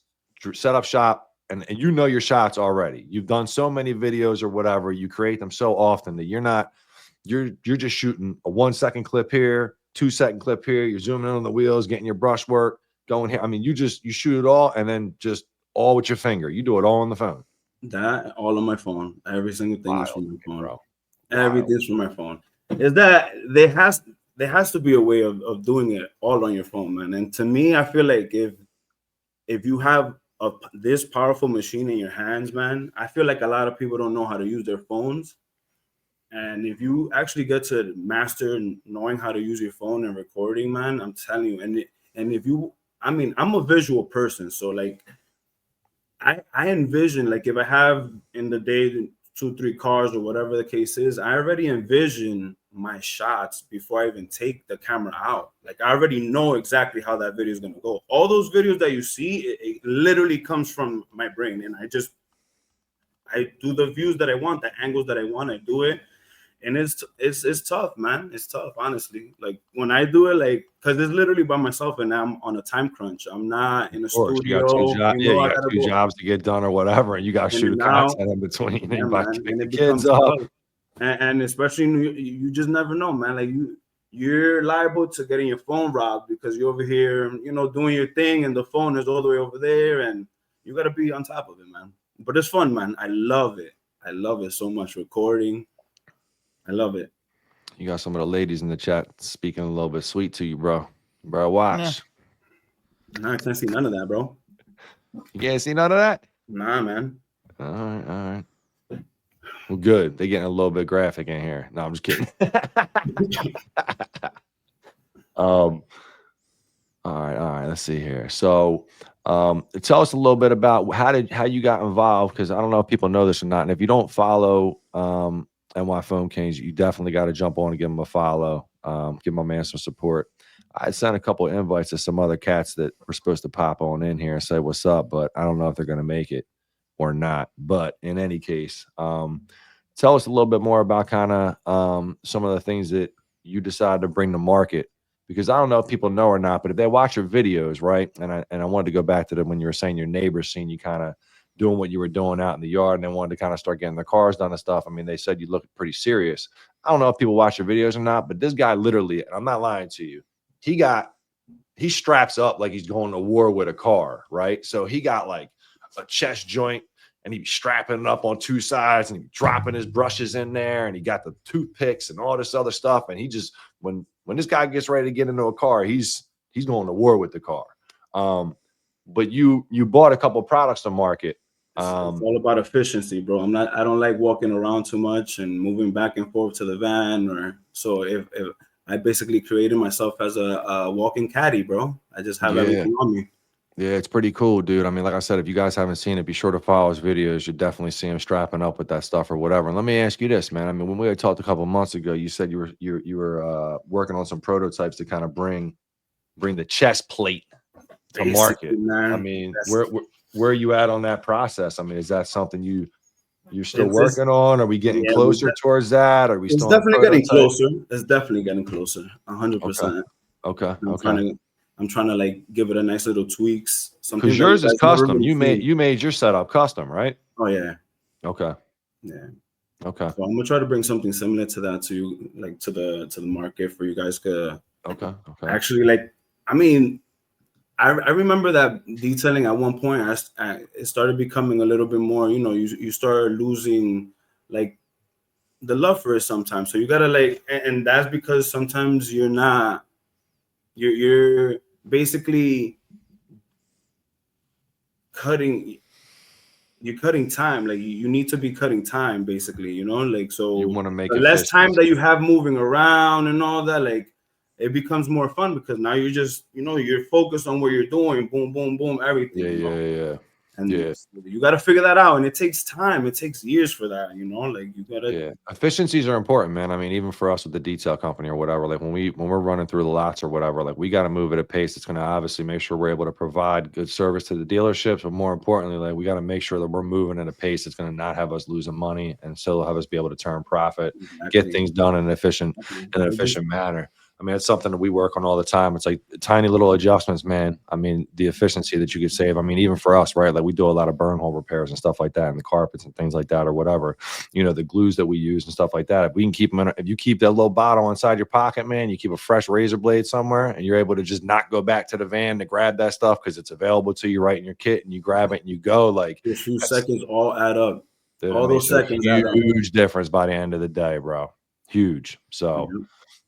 set up shop and you know your shots already. You've done so many videos or whatever. You create them so often that you're just shooting a 1 second clip here, 2 second clip here. You're zooming in on the wheels, getting your brush work going here. I mean, you shoot it all and then just all with your finger. You do it all on the phone. That all on my phone. Every single thing is from my phone. Bro. Everything's from my phone. Is that there has to be a way of doing it all on your phone, man. And to me, I feel like if you have this powerful machine in your hands, man, I feel like a lot of people don't know how to use their phones. And if you actually get to master knowing how to use your phone and recording, man, I'm telling you, and if you, I mean, I'm a visual person, so like I envision, like if I have in the day 2-3 cars or whatever the case is, I already envision my shots before I even take the camera out. Like I already know exactly how that video is going to go. All those videos that you see, it literally comes from my brain, and I do the views that I want, the angles that I want, I do it. And it's tough, man. It's tough, honestly. Like when I do it, like, because it's literally by myself and I'm on a time crunch. I'm not in a studio. You got 2 jobs. You got 2 jobs to get done or whatever, and you got to shoot content in between. Yeah, and man. pick And the it kids becomes up. tough. And especially you just never know, man. Like you're liable to getting your phone robbed because you're over here, doing your thing, and the phone is all the way over there, and you got to be on top of it, man. But it's fun, man. I love it. I love it so much. Recording. I love it. You got some of the ladies in the chat speaking a little bit sweet to you, bro. Bro, watch. Nah, I can't see none of that, bro. You can't see none of that? Nah, man. All right. Well, good. They're getting a little bit graphic in here. No, I'm just kidding. All right. Let's see here. So, tell us a little bit about how you got involved, because I don't know if people know this or not. And if you don't follow NY Foam Kings, you definitely got to jump on and give them a follow. Give my man some support. I sent a couple of invites to some other cats that were supposed to pop on in here and say what's up, but I don't know if they're going to make it or not. But in any case, tell us a little bit more about kind of some of the things that you decided to bring to market, because I don't know if people know or not, but if they watch your videos, right? And I wanted to go back to when you were saying your neighbors seen you kind of doing what you were doing out in the yard, and they wanted to kind of start getting their cars done and stuff. I mean, they said you looked pretty serious. I don't know if people watch your videos or not, but this guy literally, and I'm not lying to you, he straps up like he's going to war with a car, right? So he got like a chest joint, and he's strapping it up on two sides, and he's dropping his brushes in there, and he got the toothpicks and all this other stuff. And he just, when this guy gets ready to get into a car, he's going to war with the car. But you bought a couple products to market. It's all about efficiency, bro. I don't like walking around too much and moving back and forth to the van, so if I basically created myself as a walking caddy, bro. I just have everything on me. Yeah, it's pretty cool, dude. I mean, like I said, if you guys haven't seen it, be sure to follow his videos. You definitely see him strapping up with that stuff or whatever. And let me ask you this, man. I mean, when we had talked a couple of months ago, you said you were working on some prototypes to kind of bring the chest plate to market. Man, I mean, where are you at on that process? I mean, is that something you're still working on? Are we getting closer towards that? Are we still? It's definitely getting closer. It's definitely getting closer. 100%. Okay. I'm trying to like give it a nice little tweaks. Because yours is custom. Really you made your setup custom, right? Oh yeah. Okay. Yeah. Okay. So I'm gonna try to bring something similar to that to you, like to the market for you guys to. Okay. Actually, like, I mean, I remember that detailing at one point. It started becoming a little bit more. You start losing like the love for it sometimes. So you gotta like, and that's because sometimes you're basically cutting time. Like you need to be cutting time basically, like, so you want to make the less time that you have moving around and all that, like it becomes more fun because now you're just, you're focused on what you're doing, boom, boom, boom, everything. Yeah. And you got to figure that out, and it takes time. It takes years for that, like you got to. Yeah, efficiencies are important, man. I mean, even for us with the detail company or whatever, like when we're running through the lots or whatever, like we got to move at a pace that's going to obviously make sure we're able to provide good service to the dealerships, but more importantly, like we got to make sure that we're moving at a pace that's going to not have us losing money and still have us be able to turn profit, get things done in an efficient manner. I mean, it's something that we work on all the time. It's like tiny little adjustments, man. I mean, the efficiency that you could save. I mean, even for us, right? Like we do a lot of burn hole repairs and stuff like that, and the carpets and things like that, or whatever. The glues that we use and stuff like that. If we can keep them if you keep that little bottle inside your pocket, man, you keep a fresh razor blade somewhere, and you're able to just not go back to the van to grab that stuff because it's available to you right in your kit, and you grab it and you go. Like a few seconds all add up. Dude, all those seconds add up. Huge difference by the end of the day, bro. Huge. So.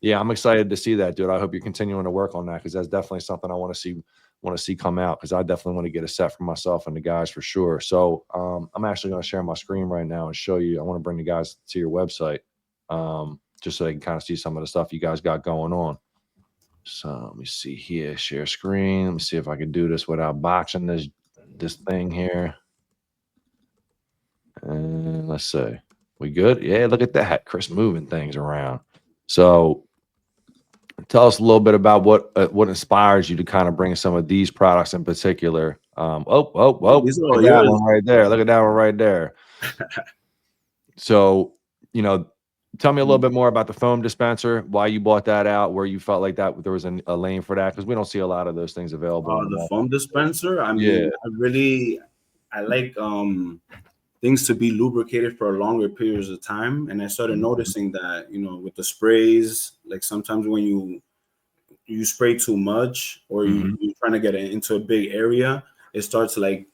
Yeah, I'm excited to see that, dude. I hope you're continuing to work on that because that's definitely something I want to see come out because I definitely want to get a set for myself and the guys for sure. So I'm actually going to share my screen right now and show you. I want to bring the guys to your website just so they can kind of see some of the stuff you guys got going on. So let me see here, share screen. Let me see if I can do this without boxing this thing here. And let's see. We good? Yeah, look at that. Chris moving things around. So tell us a little bit about what inspires you to kind of bring some of these products in particular. Look at that one right there. Look at that one right there. So, tell me a little bit more about the foam dispenser, why you bought that out, where you felt like that there was a lane for that, because we don't see a lot of those things available. The foam dispenser, I mean, I like things to be lubricated for longer periods of time. And I started noticing that, with the sprays, like sometimes when you spray too much or you're trying to get it into a big area, it starts like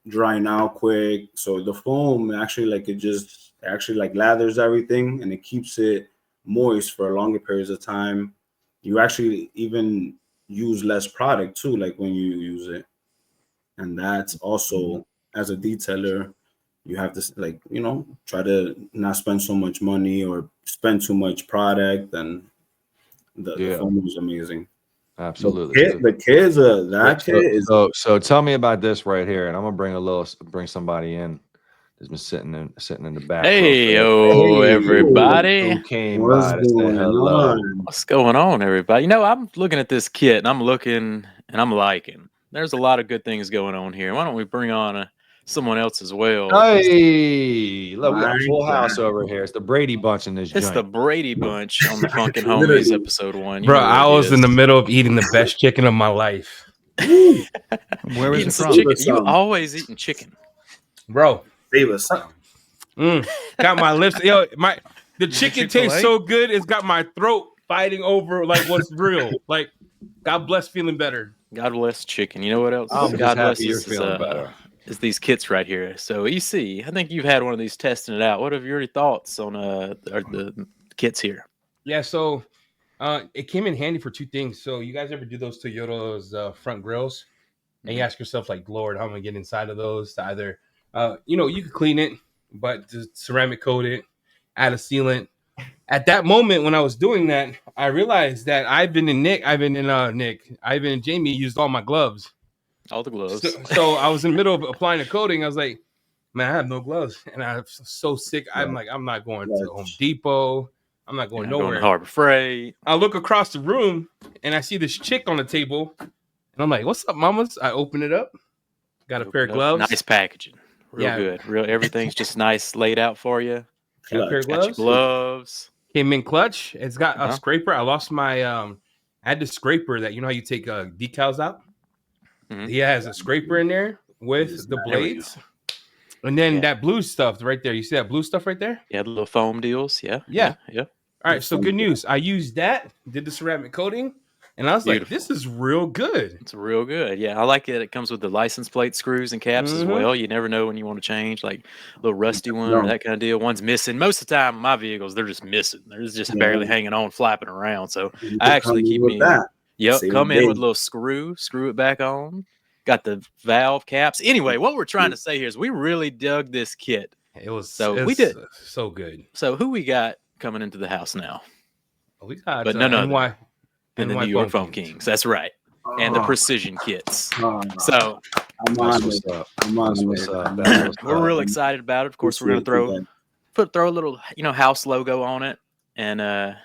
drying out quick. So the foam actually like lathers everything and it keeps it moist for longer periods of time. You actually even use less product too, like when you use it. And that's also, as a detailer, you have to like, try to not spend so much money or spend too much product, and the phone was amazing. Absolutely. The kids, that kid is. So tell me about this right here, and I'm gonna bring somebody in. Has been sitting in the back. Hey, Hey, everybody. Who came what's by to say going hello? on? What's going on, everybody? You know, I'm looking at this kit and I'm looking and I'm liking. There's a lot of good things going on here. Why don't we bring on someone else as well? Hey, look, we got a My full house God. over here. It's the Brady Bunch in this It's the joint. Brady Bunch on the Funkin' Literally. Homies episode 1. You Bro, know what I it was is. in the middle of eating the best chicken of my life. Woo. Where was Eating it some from? chicken. Save us You some. always eating chicken. Bro, Save us some. got my lips. Yo, the chicken Chick-fil-A? tastes so good, it's got my throat fighting over like what's real. Like, God bless feeling better. God bless chicken. You know what else? I'm just God bless happy you're is, feeling better. is these kits right here. So EC, I think you've had one of these testing it out. What have your thoughts on the kits here? Yeah, so it came in handy for two things. So you guys ever do those Toyota's front grills? And you ask yourself, like, Lord, how am I going to get inside of those to either, you could clean it, but just ceramic coat it, add a sealant. At that moment when I was doing that, I realized that Ivan and Jamie used all my gloves. All the gloves. So I was in the middle of applying a coating. I was like, man, I have no gloves. And I'm so sick. I'm like, I'm not going to Home Depot. I'm not going nowhere. Going to Harbor Freight. I look across the room and I see this chick on the table. And I'm like, what's up, mamas? I open it up. Got a pair of gloves. Nice packaging. Real good. Everything's just nice laid out for you. Got a pair of gloves. Gloves. Came in clutch. It's got a scraper. I lost my I had the scraper that, you know how you take decals out? Mm-hmm. He has a scraper in there with the blades. And then that blue stuff right there. You see that blue stuff right there? Yeah, the little foam deals. Yeah. All right, so good news. I used that, did the ceramic coating, and I was like, this is real good. It's real good. Yeah, I like it. It comes with the license plate screws and caps as well. You never know when you want to change, like a little rusty one or that kind of deal. One's missing. Most of the time, my vehicles, they're just missing. They're just barely hanging on, flapping around. So I actually keep me. Come in with a little screw it back on. Got the valve caps. Anyway, what we're trying to say here is we really dug this kit. We did so good. So who we got coming into the house now? We got but none other than the New York Phone Kings. That's right. And the precision kits. So we're real excited about it. Of course, we're gonna throw a little house logo on it and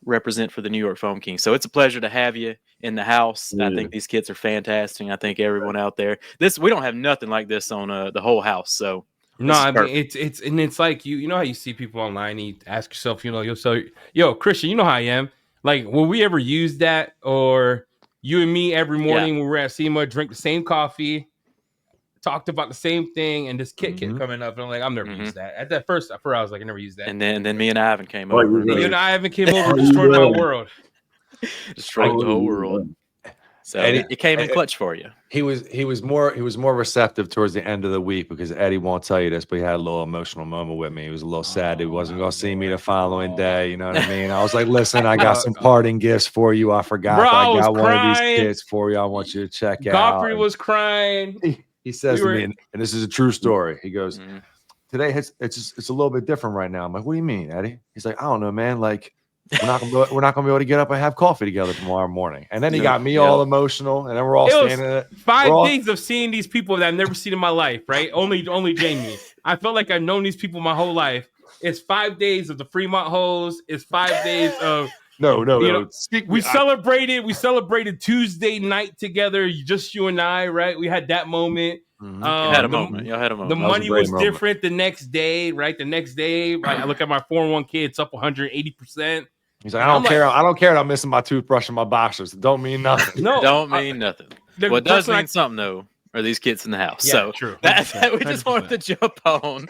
represent for the New York Phone Kings. So it's a pleasure to have you in the house. I think these kits are fantastic. I think everyone out there. We don't have nothing like this on the whole house. So no, I mean it's like you know how you see people online. You ask yourself, Christian, you know how I am. Like, will we ever use that? Or you and me every morning when we're at SEMA, drink the same coffee, talked about the same thing, and this kit kept coming up, and I'm like, I've never used that. At that first, I was like, I never used that. And then me and Ivan came over. You and Ivan came over, destroyed my world. Destroyed the whole world. So it came in clutch for you. He was more receptive towards the end of the week because Eddie won't tell you this, but he had a little emotional moment with me. He was a little sad he wasn't going to see me the following day. You know what I mean? I was like, listen, I got some parting gifts for you. I forgot. Bro, I got one crying. of these kits for you. I want you to check out. Godfrey was crying. He says to me, and this is a true story. He goes, today it's a little bit different right now. I'm like, what do you mean, Eddie? He's like, I don't know, man. Like, we're not gonna be able to get up and have coffee together tomorrow morning. And then he got me all emotional, and then we're all standing. 5 days of seeing these people that I've never seen in my life, right? Only Jamie. I felt like I've known these people my whole life. It's 5 days of the Fremont Hoes. It's 5 days of no. We celebrated Tuesday night together, just you and I, right? We had that moment. Y'all had a moment. The money was different the next day, right? The next day, I look at my 401k, it's up 180%. He's like, I don't care. I'm missing my toothbrush and my boxers. It don't mean nothing. No, don't mean nothing. What does mean something though are these kits in the house. Yeah, so true. That we just wanted to jump on.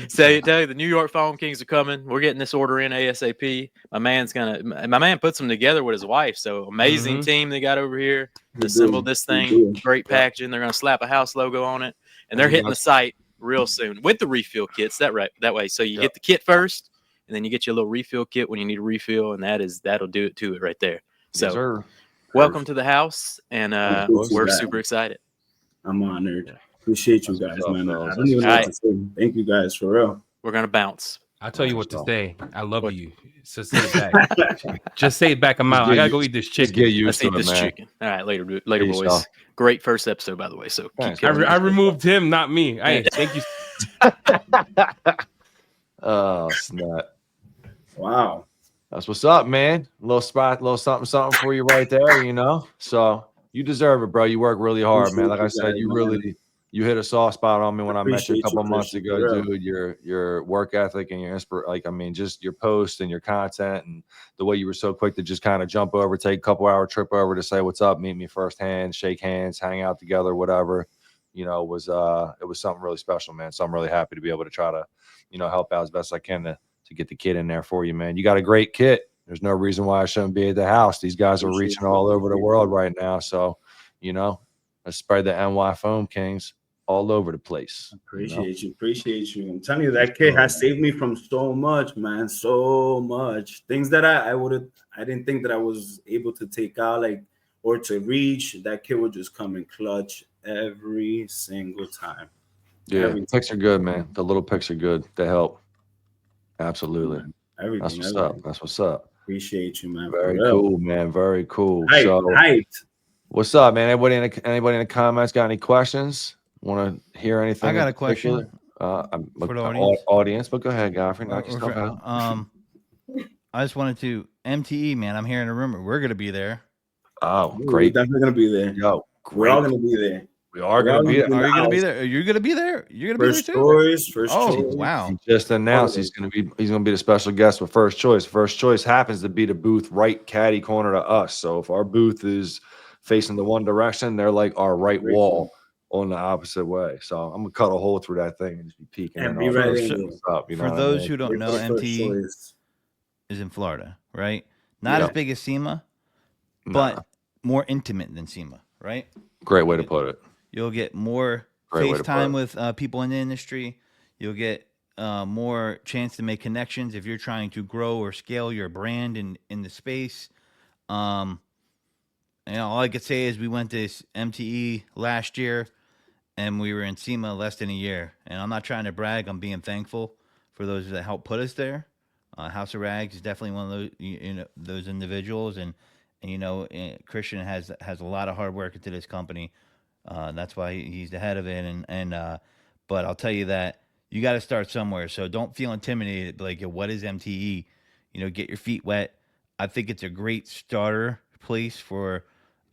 Tell you the New York Phone Kings are coming. We're getting this order in ASAP. My man puts them together with his wife. So amazing team they got over here to assemble this thing. Great packaging. They're gonna slap a house logo on it, and they're hitting the site real soon with the refill kits. That way. So you get the kit first, and then you get your little refill kit when you need a refill, and that'll do it to it right there. So welcome to the house, and we're super excited. I'm honored. Appreciate you That's guys, what's up, man. fellas. I don't even know That's what to say. Thank you guys for real. We're gonna bounce. I'll tell you what to So, say. I love What? you. So say it back. Just say it back. I'm Just out. get I gotta used- go eat this Just chicken. get used Let's to eat it, this man. chicken. All right, later, Peace, boys. y'all. Great first episode, by the way. So keep Thanks, killing I it. removed him, not me. Hey, thank you. Oh, snap. Wow. That's what's up, man. A little spot, little something for you right there, you know. So you deserve it, bro. You work really hard, man. Like I said, Appreciate you you guys, really you hit a soft spot on me when I met you a Appreciate couple you, months Christian, ago, for real. dude. Your work ethic and your like I mean, just your posts and your content and the way you were so quick to just kind of jump over, take a couple hour trip over to say what's up, meet me firsthand, shake hands, hang out together, whatever. You know, it was something really special, man. So I'm really happy to be able to try to, help out as best I can to get the kit in there for you, man. You got a great kit. There's no reason why I shouldn't be at the house. These guys are Appreciate reaching you. all over the world right now. So, let's spread the NY Foam Kings all over the place. Appreciate you. I'm telling you, that kid has saved me from so much, man. So much things that I didn't think that I was able to take out, like, or to reach. That kid would just come in clutch every single time. Yeah, Everything. picks are good, man. The little picks are good. They help. Absolutely. Everything. That's what's up. That's what's up. Appreciate you, man. Very for real. cool, man. Very cool. Hyped. What's up, man? Anybody in the comments got any questions? Want to hear anything? I got in a question for the audience. Audience, but go ahead, Godfrey. Knock yourself out. I just wanted to MTE, man. I'm hearing a rumor we're gonna be there. Oh, We're great. definitely gonna be there. Yo, We're all great. gonna be there. We are going to be there. Are you gonna be there? Are you gonna be there? You're gonna be First there too. choice. Oh, wow. He just announced he's going to be the special guest with First Choice. First Choice happens to be the booth right caddy corner to us. So if our booth is facing the one direction, they're like our right wall on the opposite way. So I'm gonna cut a hole through that thing and just be peeking And in. be all right over. in What's up, you know For what I those mean? who don't know, MTE is in Florida, right? Not as big as SEMA, but more intimate than SEMA, right? Great way to put it. You'll get more FaceTime with people in the industry. You'll get more chance to make connections if you're trying to grow or scale your brand in the space. All I could say is we went to MTE last year, and we were in SEMA less than a year. And I'm not trying to brag. I'm being thankful for those that helped put us there. House of Rags is definitely one of those those individuals, and Christian has a lot of hard work into this company. That's why he's the head of it. But I'll tell you that you got to start somewhere. So don't feel intimidated. Like, what is MTE? Get your feet wet. I think it's a great starter place for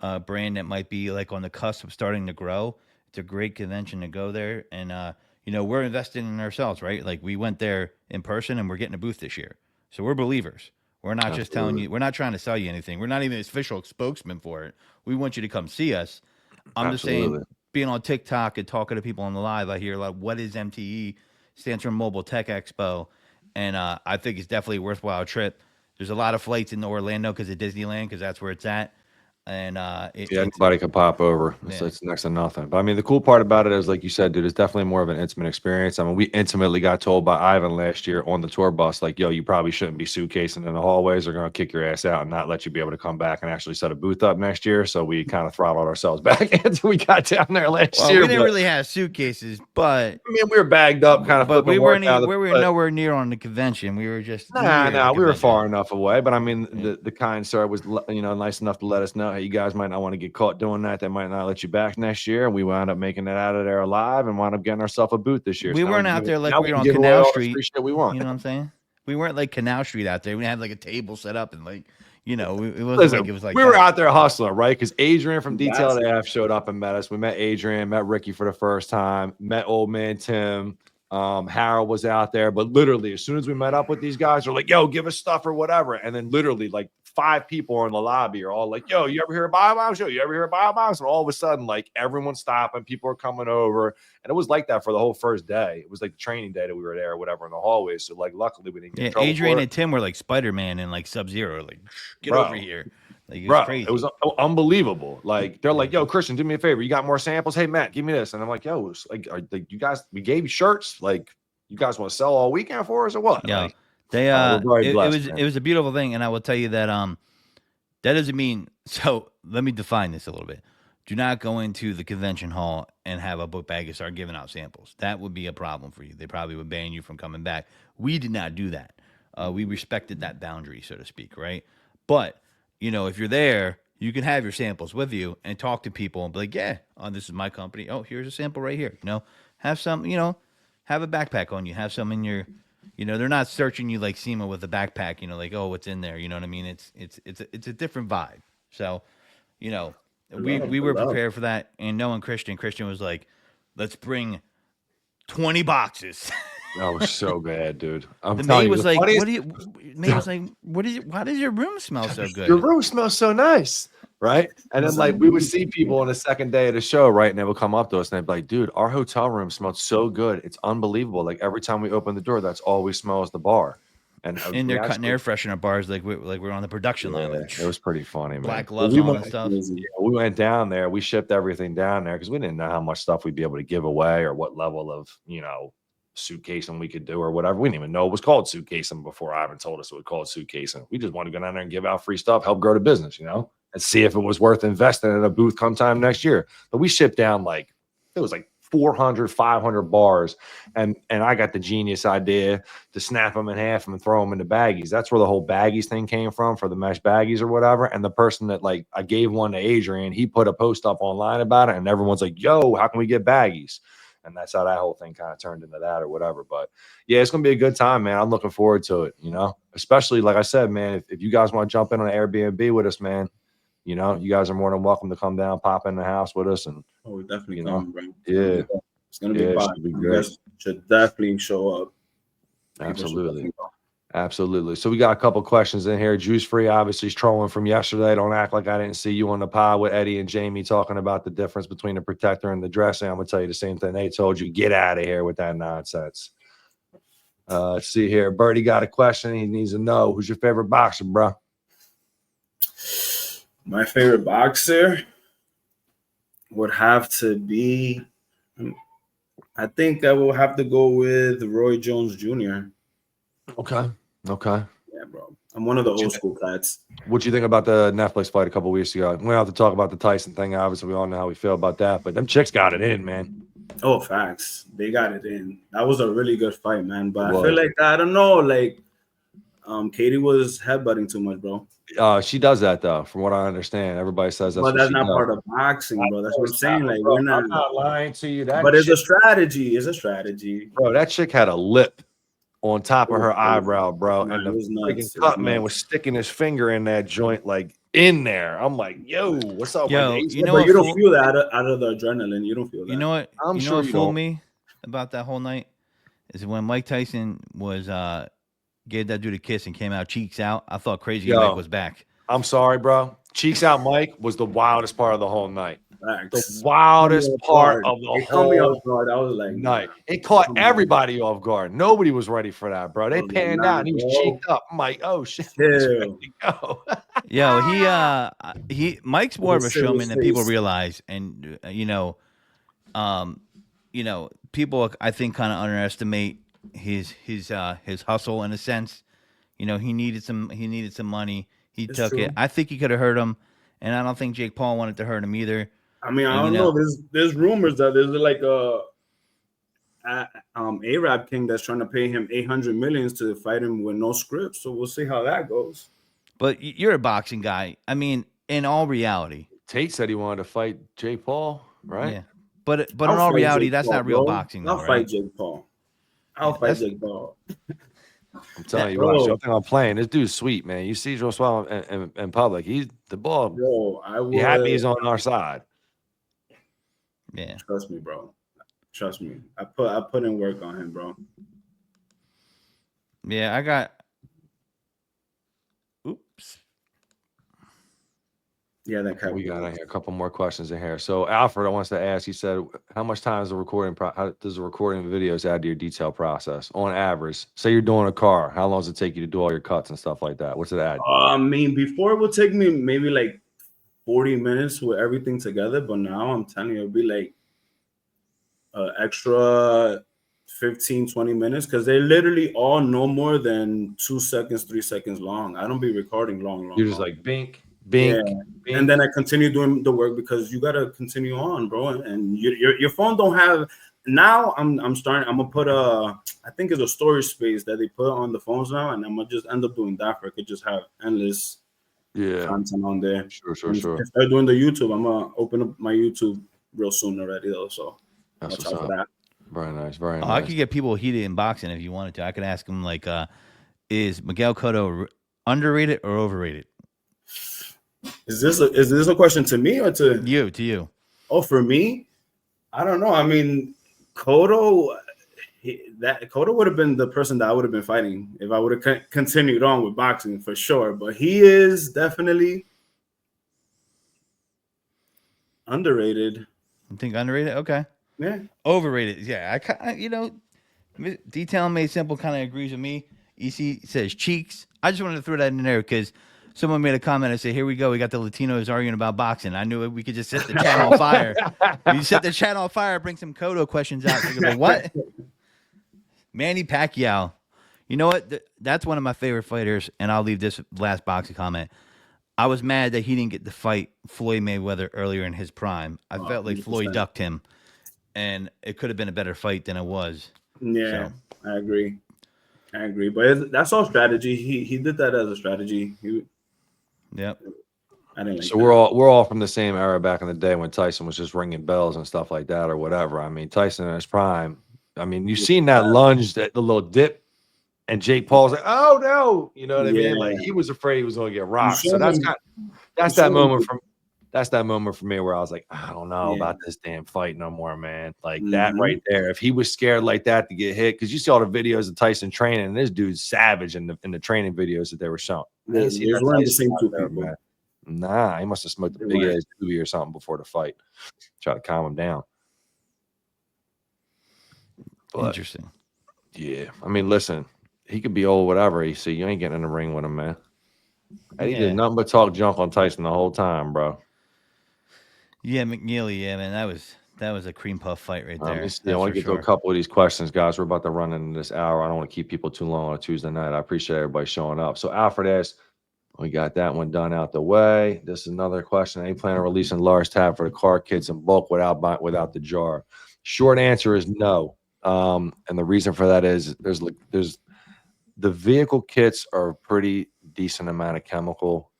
a brand that might be like on the cusp of starting to grow. It's a great convention to go there. And, we're investing in ourselves, right? Like, we went there in person and we're getting a booth this year. So we're believers. We're not just telling you, we're not trying to sell you anything. We're not even an official spokesman for it. We want you to come see us. I'm just saying, being on TikTok and talking to people on the live, I hear like, what is MTE? Stands for Mobile Tech Expo. And I think it's definitely a worthwhile trip. There's a lot of flights into Orlando because of Disneyland, because that's where it's at. And anybody can pop over. It's next to nothing. But I mean, the cool part about it is, like you said, dude, it's definitely more of an intimate experience. I mean, we intimately got told by Ivan last year on the tour bus, like, yo, you probably shouldn't be suitcasing in the hallways. They're going to kick your ass out and not let you be able to come back and actually set a booth up next year. So we kind of throttled ourselves back until we got down there last year. We didn't really have suitcases, but I mean, we were bagged up, kind of. But we weren't nowhere near on the convention. We were just we were far enough away. But I mean, the kind sir was nice enough to let us know, hey, you guys might not want to get caught doing that. They might not let you back next year. And we wound up making it out of there alive and wound up getting ourselves a booth this year. We weren't out there like we were on Canal Street. We want. You know what I'm saying? We weren't like Canal Street out there. We had like a table set up and like, it wasn't like it was like we were out there hustling, right? Because Adrian from Detail AF showed up and met us. We met Adrian, met Ricky for the first time, met old man Tim. Harold was out there, but literally as soon as we met up with these guys, they're like, yo, give us stuff or whatever. And then literally like 5 people in the lobby are all like, yo, you ever hear of BioBombs? Yo, you ever hear of BioBombs? And all of a sudden, like, everyone's stopping, people are coming over. And it was like that for the whole first day. It was like the training day that we were there or whatever in the hallways. So like, luckily we didn't get in trouble. Adrian and Tim were like Spider-Man and like Sub-Zero, like, get over here. Like, it was crazy. It was unbelievable. Like, they're like, yo, Christian, do me a favor. You got more samples? Hey, Matt, give me this. And I'm like, yo, you guys, we gave you shirts. Like, you guys want to sell all weekend for us or what? Yeah. Like, it was a beautiful thing. And I will tell you that that doesn't mean, so let me define this a little bit. do not go into the convention hall and have a book bag and start giving out samples. That would be a problem for you. They probably would ban you from coming back. We did not do that. We respected that boundary, so to speak, right? But, if you're there, you can have your samples with you and talk to people and be like, yeah, this is my company. Oh, here's a sample right here. Have some, have a backpack on you. Have some in your, they're not searching you like SEMA with a backpack, like, oh, what's in there? You know what I mean? It's a different vibe. So, we were prepared for that. And knowing Christian was like, let's bring 20 boxes. That was so bad, dude. I'm The telling maid you, was the like, funniest- "What do you?" Maid was like, "What is it? Why does your room smell so good?" Your room smells so nice, right? And then like we would see people on the second day of the show, right? And they would come up to us and they'd be like, "Dude, our hotel room smelled so good. It's unbelievable. Like every time we open the door, that's all we smell is the bar." And And we they're cutting actually- air freshener bars like we're on the production line. Yeah, Like, it was pretty funny, man. black But gloves we on went, and stuff. we went down there. We shipped everything down there because we didn't know how much stuff we'd be able to give away or what level of suitcasing we could do or whatever. We didn't even know it was called suitcasing before Ivan told us it was called suitcasing. We just wanted to go down there and give out free stuff, help grow the business, and see if it was worth investing in a booth come time next year. But we shipped down it was like 400, 500 bars. And I got the genius idea to snap them in half and throw them into baggies. That's where the whole baggies thing came from, for the mesh baggies or whatever. And the person that I gave one to Adrian, he put a post up online about it and everyone's like, yo, how can we get baggies? And that's how that whole thing kind of turned into that or whatever. But yeah, it's going to be a good time, man. I'm looking forward to it, especially like I said, man, if you guys want to jump in on an Airbnb with us, man, you guys are more than welcome to come down, pop in the house with us. And we're definitely coming, bro. Yeah. It's going to be fun. You guys should definitely show up. Absolutely. Absolutely. So we got a couple questions in here. Juice Free obviously is trolling from yesterday. Don't act like I didn't see you on the pod with Eddie and Jamie talking about the difference between the protector and the dressing. I'm gonna tell you the same thing they told you. Get out of here with that nonsense. Let's see here. Birdie got a question. He needs to know, who's your favorite boxer, bro? My favorite boxer would have to be, I think I will have to go with Roy Jones Jr. Okay. Yeah, bro. I'm one of the old school cats. What you think about the Netflix fight a couple weeks ago? We don't have to talk about the Tyson thing. Obviously, we all know how we feel about that. But them chicks got it in, man. Oh, facts. They got it in. That was a really good fight, man. But I feel like, I don't know, Katie was headbutting too much, bro. She does that though, from what I understand. Everybody says that's. But that's not does. part of boxing, bro. That's what I'm saying. Like, bro, we're not. I'm not lying to you. But it's a strategy. It's a strategy, bro. That chick had a lip on top of her eyebrow, bro, and the freaking cut man was sticking his finger in that joint, in there. I'm like, yo, what's up? Yo, but you don't feel that out of the adrenaline. You don't feel that. You know what? I'm sure what fooled me about that whole night is when Mike Tyson was gave that dude a kiss and came out cheeks out. I thought Crazy Mike was back. I'm sorry, bro. Cheeks out Mike was the wildest part of the whole night. Facts. The wildest part of the whole guard. I was like, night. It caught everybody off guard. Nobody was ready for that, bro. They panned out and he was cheeked up. I'm like, oh shit. Go. Yo, Mike's more of a showman than people realize. And people I think kind of underestimate his hustle in a sense. He needed some money. He took it. I think he could have hurt him, and I don't think Jake Paul wanted to hurt him either. I mean, I don't know. There's rumors that there's like a Arab king that's trying to pay him $800 million to fight him with no script. So we'll see how that goes. But you're a boxing guy. I mean, in all reality, Tate said he wanted to fight Jake Paul, right? Yeah. But in all reality, that's not real boxing. I'll fight Jake Paul. I'll fight Jake Paul. I'm telling you, watch. I think I'm playing. This dude's sweet, man. You see Josuel in public. He's the ball. Yo, Be happy he's on our side. Yeah. Trust me, bro. Trust me. I put in work on him, bro. Yeah, I got. Oops. Yeah, that we got in here a couple more questions in here. So Alfred, I wants to ask. He said, "How much time is the recording? How does the recording of videos add to your detail process on average? Say you're doing a car. How long does it take you to do all your cuts and stuff like that? What's it add? I mean, before it would take me maybe like 40 minutes with everything together, but now I'm telling you, it'll be like extra 15, 20 minutes because they literally all no more than 2 seconds, 3 seconds long. I don't be recording long. You're just like bink, Bink, Yeah. Bink. And then I continue doing the work because you gotta continue on, bro. And your phone don't have. Now I'm starting. I'm gonna put I think it's a storage space that they put on the phones now, and I'm gonna just end up doing that for. I could just have endless content on there. Sure. If I start doing the YouTube, I'm gonna open up my YouTube real soon already, though. So That's watch out for that. Very nice, very nice. I could get people heated in boxing if you wanted to. I could ask them like, is Miguel Cotto underrated or overrated? Is this a question to me or to you? To you? Oh, for me, I don't know. I mean, Cotto would have been the person that I would have been fighting if I would have continued on with boxing for sure. But he is definitely underrated. You think underrated? Okay. Yeah. Overrated. Yeah. I kind of, Detail Made Simple kind of agrees with me. EC says cheeks. I just wanted to throw that in there because someone made a comment and said, here we go. We got the Latinos arguing about boxing. I knew we could just set the chat on fire. You set the chat on fire, bring some Cotto questions out. So you're like, what? Manny Pacquiao. You know what? That's one of my favorite fighters, and I'll leave this last boxing comment. I was mad that he didn't get to fight Floyd Mayweather earlier in his prime. I felt like 100%. Floyd ducked him, and it could have been a better fight than it was. Yeah, so. I agree. But that's all strategy. He did that as a strategy. Yep. I didn't like so that. we're all from the same era back in the day when Tyson was just ringing bells and stuff like that or whatever. I mean, Tyson in his prime. I mean, you've seen that lunge, the little dip, and Jake Paul's like, "Oh no," you know what I mean? Like he was afraid he was going to get rocked. So that's that moment for me where I was like, I don't know about this damn fight no more, man. Like that right there. If he was scared like that to get hit, because you see all the videos of Tyson training, and this dude's savage in the training videos that they were showing. There's one of the same two people. Man. Nah, he must have smoked a big ass doobie or something before the fight. Try to calm him down. But, interesting. Yeah. I mean, listen, he could be old, whatever. You see, you ain't getting in the ring with him, man. He did nothing but talk junk on Tyson the whole time, bro. Yeah, McNeely, man. That was a cream puff fight right there. I want to get to a couple of these questions, guys. We're about to run into this hour. I don't want to keep people too long on a Tuesday night. I appreciate everybody showing up. So Alfred asked, we got that one done out the way. This is another question. Are you planning on releasing large tab for the car kits in bulk without the jar? Short answer is no. And the reason for that is there's the vehicle kits are a pretty decent amount of chemical.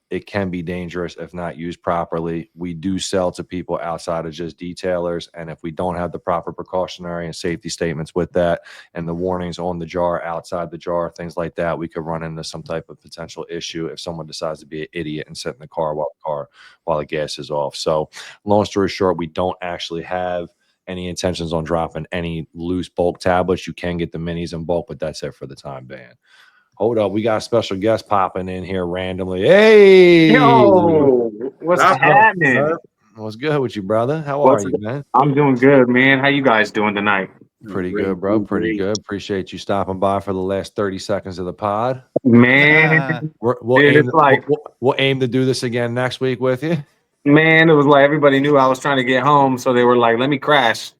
It can be dangerous if not used properly. We do sell to people outside of just detailers, and if we don't have the proper precautionary and safety statements with that and the warnings on the jar, outside the jar, things like that, we could run into some type of potential issue if someone decides to be an idiot and sit in the car while the gas is off. So long story short, we don't actually have any intentions on dropping any loose bulk tablets. You can get the minis in bulk, but that's it for the time being. Hold up, we got a special guest popping in here randomly. Hey, yo, what's happening? What's good with you, brother? How are you, man? I'm doing good, man. How you guys doing tonight? Pretty good, bro. Pretty good. Appreciate you stopping by for the last 30 seconds of the pod, man. We'll aim to do this again next week with you. Man, it was like everybody knew I was trying to get home, so they were like, "Let me crash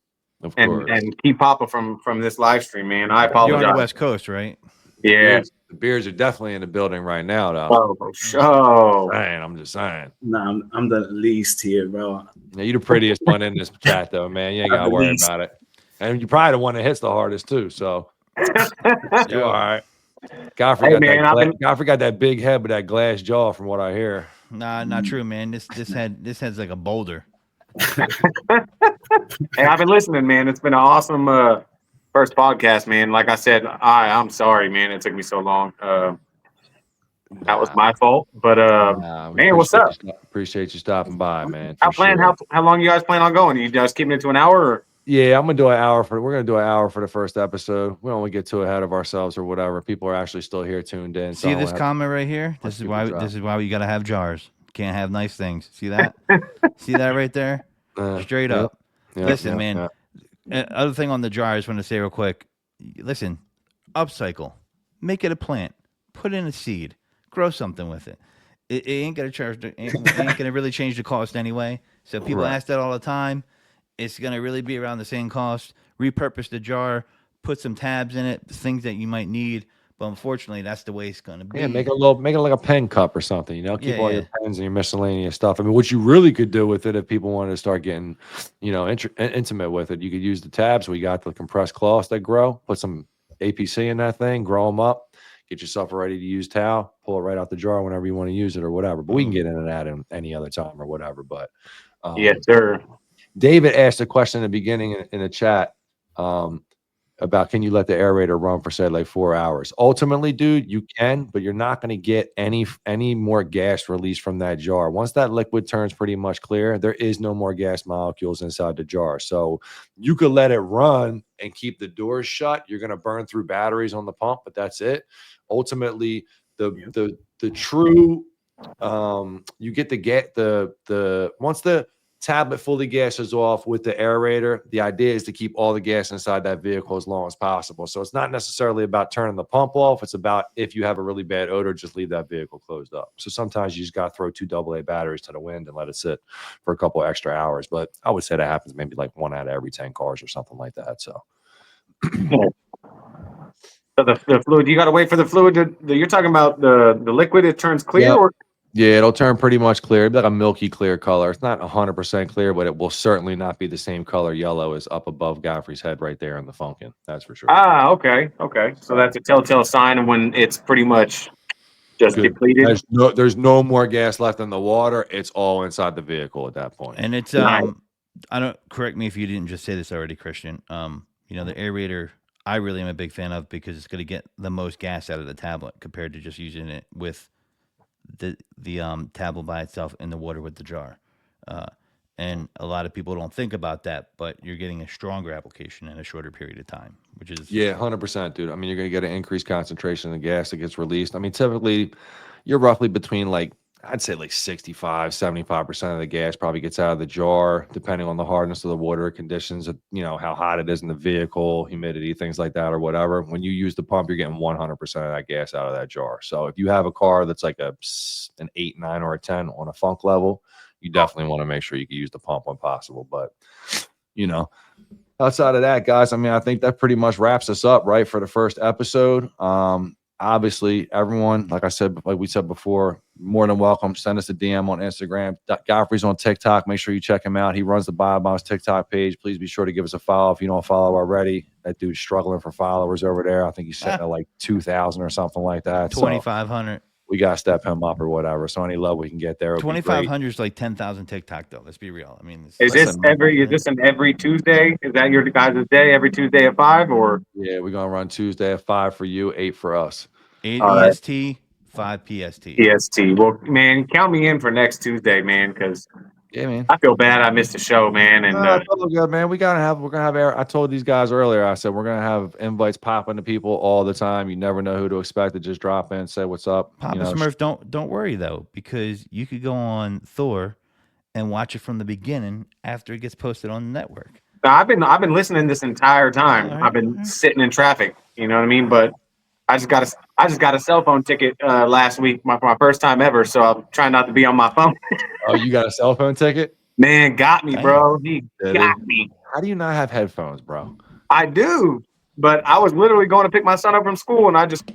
and keep Papa from this live stream." Man, I apologize. You're on the West Coast, right? Yeah, the beers are definitely in the building right now, though. Oh, I'm just saying. Nah, I'm the least here, bro. Yeah, you're the prettiest one in this chat, though, man. You ain't gotta worry about it. And you're probably the one that hits the hardest too. So you're all right. God forgot that big head with that glass jaw, from what I hear. Nah, not true, man. This head's like a boulder. Hey, I've been listening, man. It's been an awesome first podcast, man. Like I said, I'm sorry, man. It took me so long. That was my fault. But man, what's up? Appreciate you stopping by, man. How long you guys plan on going? You guys keeping it to an hour? Or? Yeah, we're gonna do an hour for the first episode. We don't want to get too ahead of ourselves or whatever. People are actually still here tuned in. See this comment right here? This is why we gotta have jars. Can't have nice things. See that? See that right there? Straight up. Listen, man. Other thing on the jar, I just want to say real quick. Listen, upcycle. Make it a plant. Put in a seed. Grow something with it. It ain't gonna ain't gonna really change the cost anyway. So people ask that all the time. It's going to really be around the same cost. Repurpose the jar, put some tabs in it, things that you might need, But unfortunately, that's the way it's going to be. Yeah, make it like a pen cup or something, keep all your pens and your miscellaneous stuff. I mean, what you really could do with it, if people wanted to start getting, intimate with it, you could use the tabs. We got the compressed cloths that grow, put some APC in that thing, grow them up, get yourself a ready to use towel, pull it right out the jar whenever you want to use it or whatever. But we can get into that in any other time or whatever. But yes, sir. David asked a question in the beginning in the chat. About can you let the aerator run for say like 4 hours? Ultimately, dude, you can, but you're not going to get any more gas released from that jar. Once that liquid turns pretty much clear, there is no more gas molecules inside the jar. So you could let it run and keep the doors shut. You're going to burn through batteries on the pump, but that's it. Ultimately, the true you get the once the tablet fully gases off with the aerator, the idea is to keep all the gas inside that vehicle as long as possible. So it's not necessarily about turning the pump off. It's about if you have a really bad odor, just leave that vehicle closed up. So sometimes you just got to throw 2 AA batteries to the wind and let it sit for a couple extra hours. But I would say that happens maybe like 1 out of every 10 cars or something like that. So So the fluid, you got to wait for the fluid you're talking about the liquid, it turns clear? Yep. Or yeah, it'll turn pretty much clear. It'll be like a milky clear color. It's not 100% clear, but it will certainly not be the same color yellow as up above Godfrey's head right there in the Funkin. That's for sure. okay. So that's a telltale sign of when it's pretty much just Good. depleted. There's no more gas left in the water. It's all inside the vehicle at that point. And it's Nice. I don't correct me if you didn't just say this already, Christian. The aerator I really am a big fan of because it's going to get the most gas out of the tablet compared to just using it with the tablet by itself in the water with the jar. And a lot of people don't think about that, but you're getting a stronger application in a shorter period of time, which is 100%, dude. I mean, you're going to get an increased concentration of the gas that gets released. I mean, typically you're roughly between I'd say 65, 75% of the gas probably gets out of the jar, depending on the hardness of the water conditions, how hot it is in the vehicle, humidity, things like that, or whatever. When you use the pump, you're getting 100% of that gas out of that jar. So if you have a car that's like an 8, 9, or a 10 on a funk level, you definitely want to make sure you can use the pump when possible. But, outside of that, guys, I mean, I think that pretty much wraps us up, right, for the first episode. Obviously, everyone, like we said before, more than welcome. Send us a DM on Instagram. Godfrey's on TikTok. Make sure you check him out. He runs the Bio Bombs TikTok page. Please be sure to give us a follow if you don't follow already. That dude's struggling for followers over there. I think he's sitting at 2,000 or something like that. 2,500. We got to step him up or whatever. So any love we can get there. 2,500 is like 10,000 TikTok, though. Let's be real. I mean, Is this an every Tuesday? Is that your guys' day every Tuesday at 5 or? Yeah, we're gonna run Tuesday at 5 for you, 8 for us. 8 EST, 5 PST. PST. Well, man, count me in for next Tuesday, man, because man, I feel bad I missed the show, man. And good, man. We're gonna have I told these guys earlier, I said we're gonna have invites popping to people all the time. You never know who to expect to just drop in, say what's up. Papa Smurf, don't worry though, because you could go on Thor and watch it from the beginning after it gets posted on the network. I've been listening this entire time. Right. I've been sitting in traffic, you know what I mean? But I just got a cell phone ticket last week, my first time ever. So I'm trying not to be on my phone. Oh, you got a cell phone ticket? Man, got me, bro. He got me. How do you not have headphones, bro? I do, but I was literally going to pick my son up from school, and I just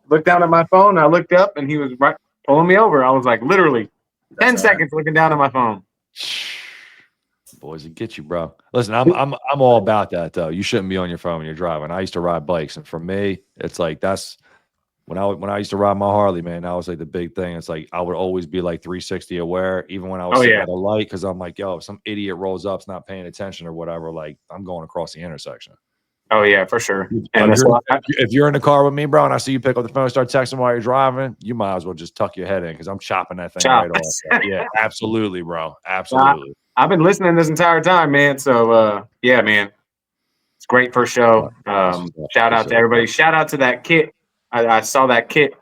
looked down at my phone. I looked up, and he was right pulling me over. I was like, literally 10 seconds looking down at my phone. Boys, it gets you, bro. Listen, I'm all about that though. You shouldn't be on your phone when you're driving. I used to ride bikes, and for me, it's like that's when I used to ride my Harley, man. That was like the big thing. It's like I would always be like 360 aware, even when I was sitting at a light, because I'm like, yo, if some idiot rolls up, is not paying attention or whatever, like I'm going across the intersection. Oh yeah, for sure. And if you're in the car with me, bro, and I see you pick up the phone and start texting while you're driving, you might as well just tuck your head in because I'm chopping that thing right off. Yeah, absolutely, bro. Absolutely. I've been listening this entire time, man. So yeah, man. It's great first show. Shout out to everybody. Shout out to that kit. I saw that kit.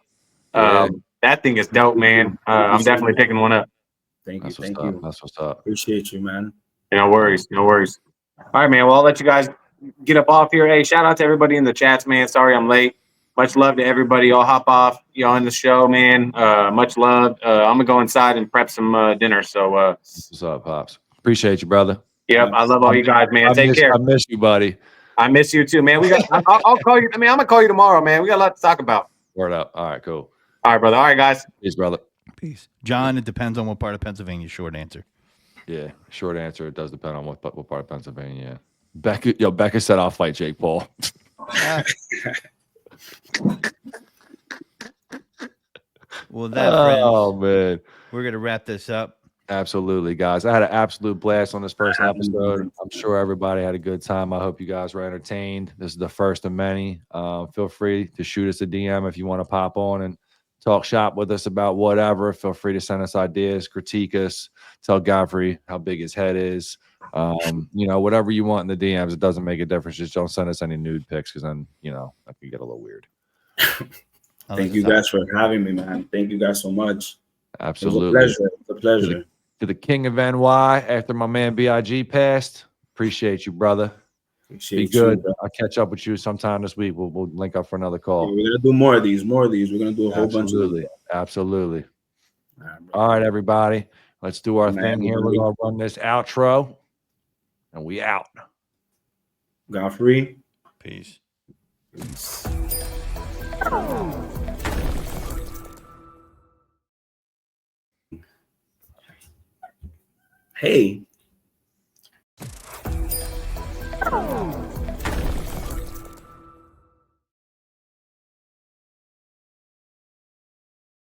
That thing is dope, man. I'm definitely picking one up. Thank you. That's what's up. Appreciate you, man. No worries. All right, man. Well, I'll let you guys get up off here. Hey, shout out to everybody in the chats, man. Sorry I'm late. Much love to everybody. I'll hop off. Y'all in the show, man. Much love. I'm gonna go inside and prep some dinner. So what's up, Pops? Appreciate you, brother. Yep, I love all you guys, man. Take care. I miss you, buddy. I miss you too, man. I'll call you. I mean, I'm gonna call you tomorrow, man. We got a lot to talk about. Word up. All right, cool. All right, brother. All right, guys. Peace, brother. Peace. John, it depends on what part of Pennsylvania. Short answer. Yeah, short answer. It does depend on what part of Pennsylvania. Yeah. Becca said I'll fight Jake Paul. Well, friends, Oh man, we're gonna wrap this up. absolutely, guys. I had an absolute blast on this first episode. I'm sure everybody had a good time. I hope you guys were entertained. This is the first of many. Feel free to shoot us a DM if you want to pop on and talk shop with us about whatever. Feel free to send us ideas, critique us, tell Godfrey how big his head is. Whatever you want in the DMs, it doesn't make a difference. Just don't send us any nude pics because then, that can get a little weird. Thank you guys for having me, man. Thank you guys so much. Absolutely. It's a pleasure. To the king of NY after my man BIG passed. Appreciate you, brother. Be good. I'll catch up with you sometime this week. We'll link up for another call. Yeah, we're gonna do more of these. We're gonna do a whole bunch of them. Absolutely. All right, everybody. Let's do our thing here. We're gonna run this outro, and we out. Godfrey. Peace. Hey.